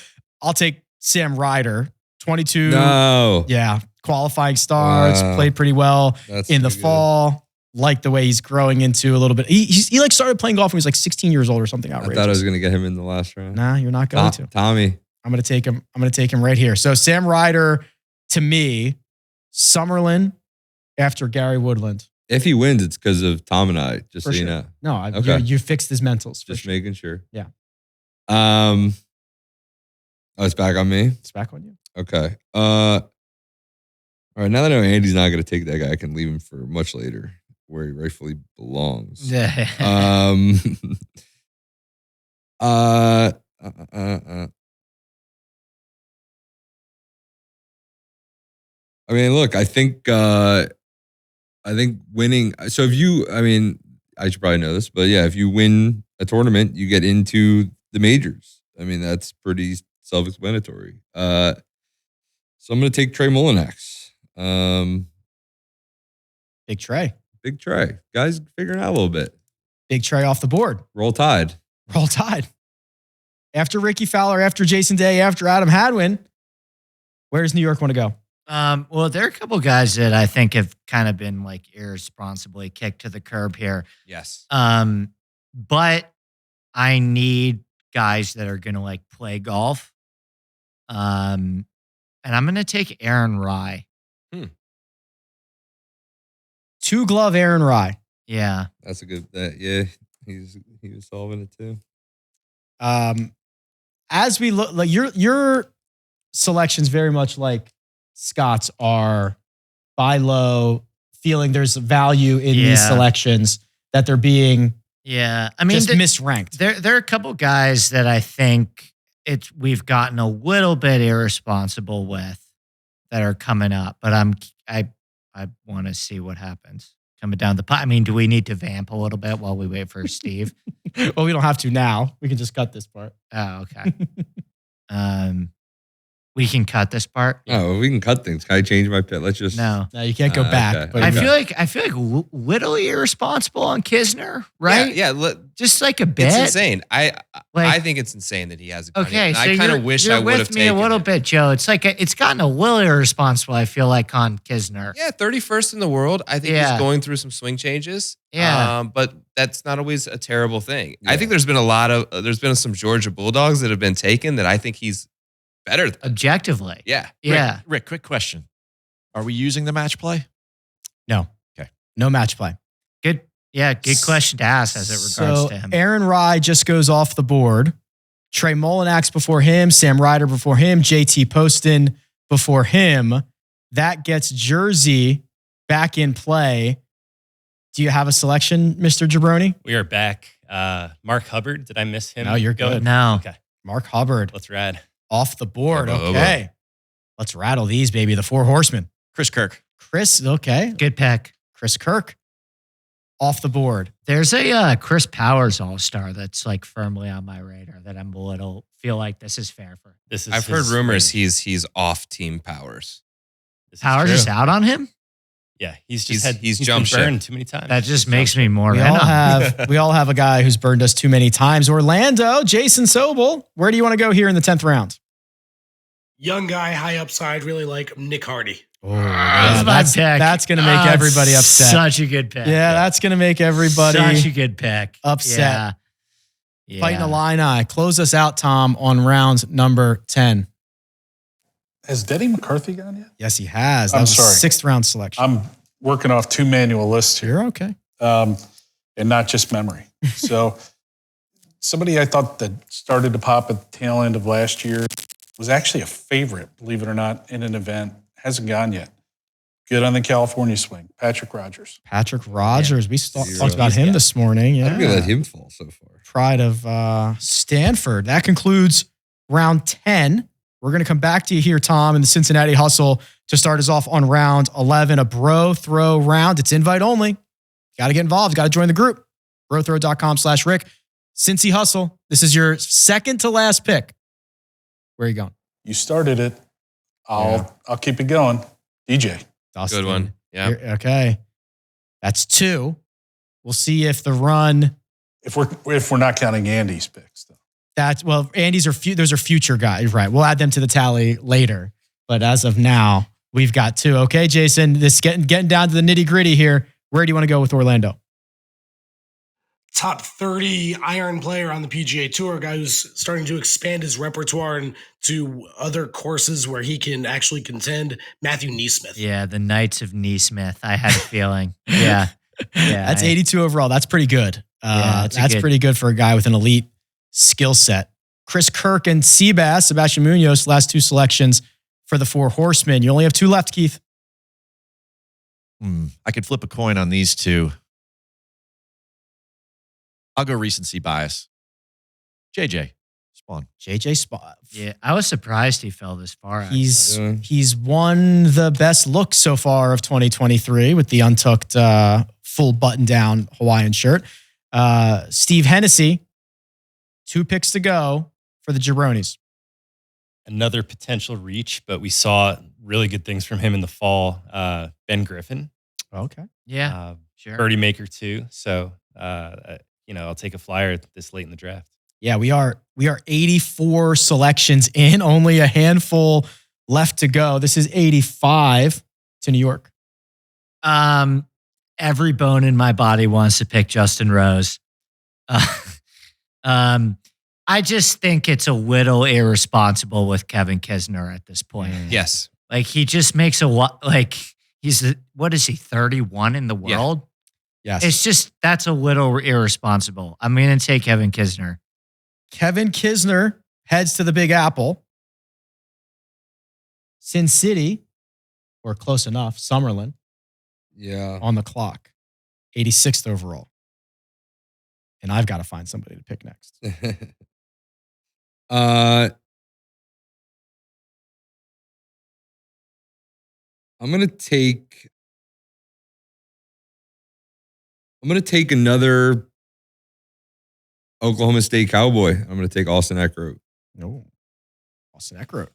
I'll take Sam Ryder, 22. No. Yeah. Qualifying starts, played pretty well in the fall. Like the way he's growing into a little bit. He like started playing golf when he was like 16 years old or something outrageous. I thought I was going to get him in the last round. Nah, you're not going to. Tommy. I'm going to take him. I'm going to take him right here. So Sam Ryder, to me, Summerlin after Gary Woodland. If he wins, it's because of Tom and I, just For so sure. you know. No, Okay. you fixed his mentals. Just making sure. Yeah. Oh, it's back on me? It's back on you. Okay. All right, now that I know Andy's not going to take that guy, I can leave him for much later, where he rightfully belongs. I mean, look, I think winning. So I should probably know this, but yeah, if you win a tournament, you get into the majors. I mean, that's pretty self-explanatory. So I'm going to take Trey Mullinax. Big Trey. Big Trey. Guys figuring out a little bit. Big Trey off the board. Roll Tide. Roll Tide. After Ricky Fowler, after Jason Day, after Adam Hadwin, where does New York want to go? Well, there are a couple guys that I think have kind of been like irresponsibly kicked to the curb here. Yes. But I need guys that are going to like play golf. And I'm going to take Aaron Rye. 2-glove Aaron Rye. Yeah. That's a good, yeah, he was solving it too. As we look, like your selections very much like Scott's are buy low, feeling there's value in these selections, that they're being I mean, just misranked. There are a couple guys that I think we've gotten a little bit irresponsible with that are coming up, but I want to see what happens coming down the pipe. I mean, do we need to vamp a little bit while we wait for Steve? Well, we don't have to now. We can just cut this part. Oh, okay. We can cut this part. Oh, we can cut things. Can I change my pick? Let's just No, you can't go back. Okay. But I feel like little irresponsible on Kisner, right? Yeah. Just like a bit. It's insane. I Like- think it's insane that he has a gun. Okay, And so I kind you're- of wish you're I would have with me taken a little him. bit, Joe. It's like it's gotten a little irresponsible. I feel like on Kisner. Yeah, 31st in the world. I think Yeah. he's going through some swing changes. Yeah. But that's not always a terrible thing. I think there's been some Georgia Bulldogs that have been taken that I think he's better than. Objectively. Yeah. Yeah. Rick, quick question. Are we using the match play? No. Okay. No match play. Good. Yeah. Good question to ask as it regards So to him. Aaron Rye just goes off the board. Trey Molinax before him, Sam Ryder before him, JT Poston before him. That gets Jersey back in play. Do you have a selection, Mr. Jabroni? We are back. Mark Hubbard. Did I miss him? No, you're good. No. Okay. Mark Hubbard Let's rad. off the board. Obo, Okay. Let's rattle these, baby. The four horsemen. Chris Kirk. Chris, okay. Good pick. Chris Kirk off the board. There's a Chris Powers All-Star that's like firmly on my radar that I'm a little feel like this is fair for. This is I've heard his rumors ring. he's off team Powers. This is Powers true. is out on him? Yeah, he's He's been jumped ship. burned too many times. That just makes me more We in all on him. have we all have a guy who's burned us too many times. Orlando, Jason Sobel. Where do you want to go here in the 10th round? Young guy, high upside, really like Nick Hardy. Oh, That's my pick. that's going to make Oh, everybody upset. Such a good pick. Yeah, that's going to make everybody Such a good pick. upset. Yeah. Fighting Illini. Close us out, Tom, on round number 10. Has Denny McCarthy gone yet? Yes, he has. That I'm was a sorry. 6th round selection. I'm working off 2 manual lists here. You're okay. And not just memory. So somebody I thought that started to pop at the tail end of last year was actually a favorite, believe it or not, in an event. Hasn't gone yet. Good on the California swing. Patrick Rogers. Patrick Rogers. We Zero. talked about him this morning. How Yeah. did we let him fall so far? Pride of Stanford. That concludes round 10. We're going to come back to you here, Tom, in the Cincinnati Hustle to start us off on round 11, a bro throw round. It's invite only. Got to get involved. Got to join the group. brothrow.com/Rick. Cincy Hustle. This is your second to last pick. Where are you going? You started it. I'll keep it going. DJ. Dustin. Good one. Yeah. Okay. That's 2. We'll see if the run. If we're not counting Andy's picks, though. That's well, Andy's are those are future guys, right? We'll add them to the tally later. But as of now, we've got 2. Okay, Jason, this getting down to the nitty gritty here. Where do you want to go with Orlando? Top 30 iron player on the PGA Tour, a guy who's starting to expand his repertoire into other courses where he can actually contend. Matthew Neesmith. Yeah, the Knights of Neesmith. I had a feeling. Yeah. Yeah. That's 82 overall. That's pretty good. that's pretty good for a guy with an elite skill set. Chris Kirk and Sebastian Munoz, last 2 selections for the four horsemen. You only have 2 left, Keith. I could flip a coin on these 2. I'll go recency bias. JJ Spawn. JJ Spawn. Yeah, I was surprised he fell this far. He's won the best look so far of 2023 with the untucked full button down Hawaiian shirt. Steve Hennessy, 2 picks to go for the Jabronis. Another potential reach, but we saw really good things from him in the fall. Ben Griffin. Okay. Yeah, sure. Birdie maker too. So, I'll take a flyer this late in the draft. Yeah, we are 84 selections in, only a handful left to go. This is 85 to New York. Every bone in my body wants to pick Justin Rose. I just think it's a little irresponsible with Kevin Kisner at this point. Yes. Like he just makes what is he, 31 in the world? Yes. It's just, that's a little irresponsible. I'm going to take Kevin Kisner. Kevin Kisner heads to the Big Apple. Sin City, or close enough, Summerlin, Yeah. on the clock. 86th overall. And I've got to find somebody to pick next. I'm gonna take another Oklahoma State Cowboy. I'm gonna take Austin Eckroat. No. Austin Eckroat.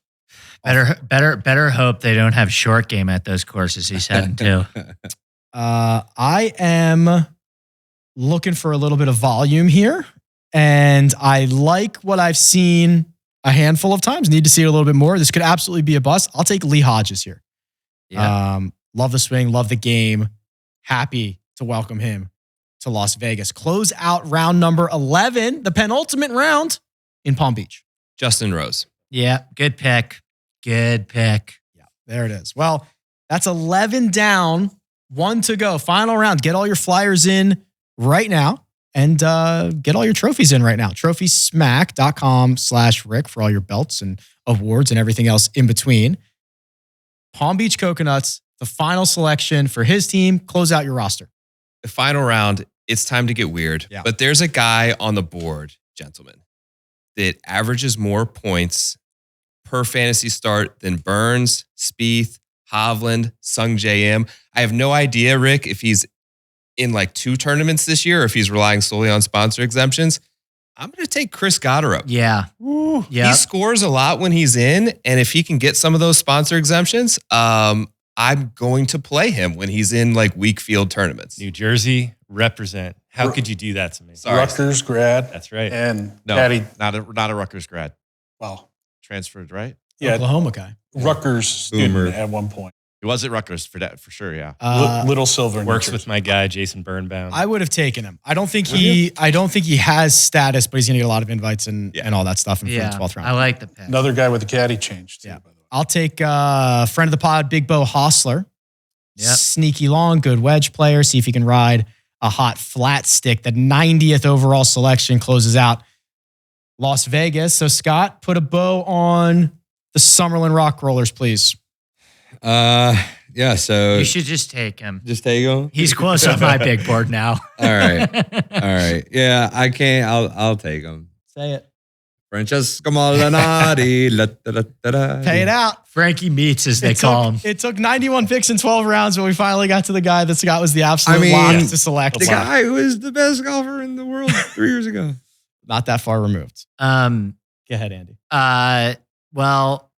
Better hope they don't have short game at those courses he's heading to. I am looking for a little bit of volume here, and I like what I've seen a handful of times. Need to see it a little bit more. This could absolutely be a bust. I'll take Lee Hodges here. Yeah. Love the swing, love the game. Happy to welcome him to Las Vegas. Close out round number 11, the penultimate round in Palm Beach. Justin Rose. Yeah, good pick. Good pick. Yeah, there it is. Well, that's 11 down, 1 to go. Final round. Get all your flyers in right now. and get all your trophies in right now. TrophySmack.com/Rick for all your belts and awards and everything else in between. Palm Beach Coconuts, the final selection for his team. Close out your roster. The final round, it's time to get weird. Yeah. But there's a guy on the board, gentlemen, that averages more points per fantasy start than Burns, Spieth, Hovland, Sung J M. I have no idea, Rick, if he's in like 2 tournaments this year or if he's relying solely on sponsor exemptions. I'm going to take Chris Gotterup. Yeah. He scores a lot when he's in, and if he can get some of those sponsor exemptions, I'm going to play him when he's in like weak field tournaments. New Jersey, represent. How could you do that to me? Sorry. Rutgers grad. That's right. And No, Caddy, not a Rutgers grad. well, Transferred, right? yeah, Oklahoma guy. Rutgers student Boomer. at one point. He was at Rutgers for sure, yeah. Little Silver in Works New with Jersey. my guy, Jason Birnbaum. I would have taken him. I don't think he has status, but he's going to get a lot of invites and all that that stuff in the 12th round. I like the pick. Another guy with a caddy change, too, Yeah. by the way. I'll take friend of the pod, Big Bo Hostler. Yep. Sneaky long, good wedge player. See if he can ride a hot flat stick. The 90th overall selection closes out Las Vegas. So, Scott, put a bow on the Summerlin Rock Rollers, please. Yeah, so You should just take him. just take him. He's close on my big board now. All right. All right. Yeah, I can't. I'll take him. Say it. Francesco Molinari. Pay it out. Frankie Meats, as they call him. It took 91 picks in 12 rounds, but we finally got to the guy that Scott was the absolute lock to select. The guy who was the best golfer in the world 3 years ago. Not that far removed. Go ahead, Andy. Well,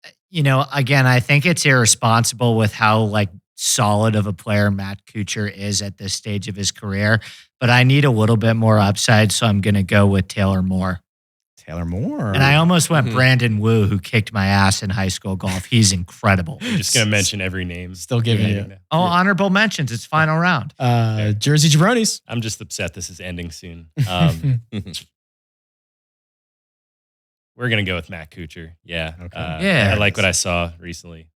again, I think it's irresponsible with how like solid of a player Matt Kuchar is at this stage of his career, but I need a little bit more upside, so I'm going to go with Taylor Moore. Taylor Moore. And I almost went Brandon Wu, who kicked my ass in high school golf. He's incredible. I'm just going to mention every name. Still giving you. Oh, honorable mentions. It's final round. Jersey Jabronis. I'm just upset this is ending soon. We're going to go with Matt Kuchar. Yeah. Okay. Yeah. I like what I saw recently.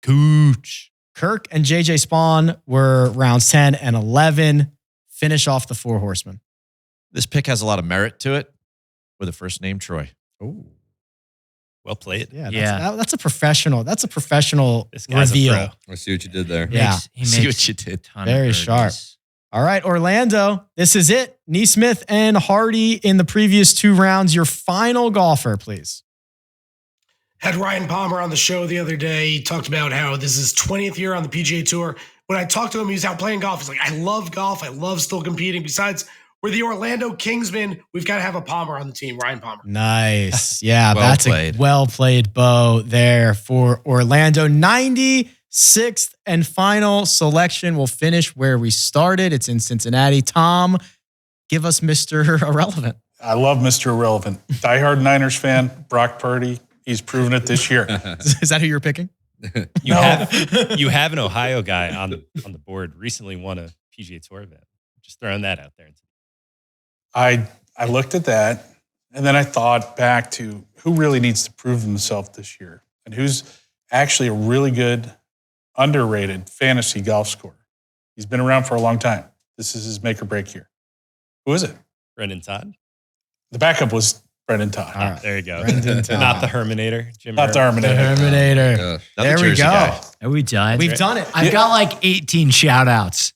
Cooch. Kirk and JJ Spawn were rounds 10 and 11. Finish off the 4 horsemen. This pick has a lot of merit to it with a first name Troy. Oh, Well played. Yeah. That's a professional. That's a professional This guy's reveal. a pro. I see what you did there. Yeah. He See makes what you did. a ton of Very birdies. sharp. All right, Orlando. This is it. Neesmith and Hardy in the previous 2 rounds. Your final golfer, please. Had Ryan Palmer on the show the other day. He talked about how this is his 20th year on the PGA Tour. When I talked to him, he was out playing golf. He's like, I love golf. I love still competing. Besides, we're the Orlando Kingsmen. We've got to have a Palmer on the team, Ryan Palmer. Nice. Yeah, Well that's played. a well-played bow there for Orlando. 96th and final selection. We'll finish where we started. It's in Cincinnati. Tom, give us Mr. Irrelevant. I love Mr. Irrelevant. Diehard Niners fan, Brock Purdy. He's proven it this year. Is that who you're picking? You have an Ohio guy on the board. Recently won a PGA Tour event. Just throwing that out there. I looked at that, and then I thought back to who really needs to prove himself this year and who's actually a really good, underrated fantasy golf scorer. He's been around for a long time. This is his make or break year. Who is it? Brendan Todd. The backup was Brendan Todd. All right. There you go. Brendan Todd. Not the Herminator. Jim Not the Herman. The Terminator. Terminator. Another There we Jersey go. guy. Are we done? We've done it. I've got like 18 shout outs.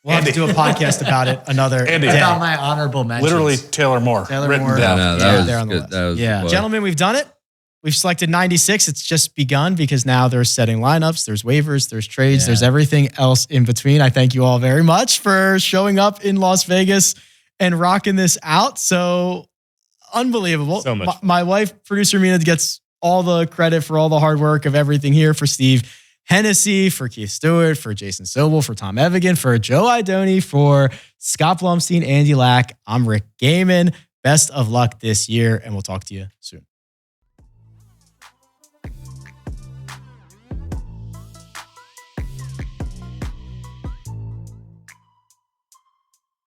We'll have to do a podcast about it another Andy. day. About my honorable mentions. Literally Taylor Moore. Taylor written Moore. down. Yeah, no, Yeah, that was they're on the good. list. That was Yeah. well. Gentlemen, we've done it. We've selected 96. It's just begun because now there's setting lineups, there's waivers, there's trades, there's everything else in between. I thank you all very much for showing up in Las Vegas and rocking this out. So unbelievable. So much. My wife, producer Mina, gets all the credit for all the hard work of everything here for Steve Hennessy, for Keith Stewart, for Jason Sobel, for Tom Evigan, for Joe Idoni, for Scott Blumstein, Andy Lack. I'm Rick Gehman. Best of luck this year, and we'll talk to you soon.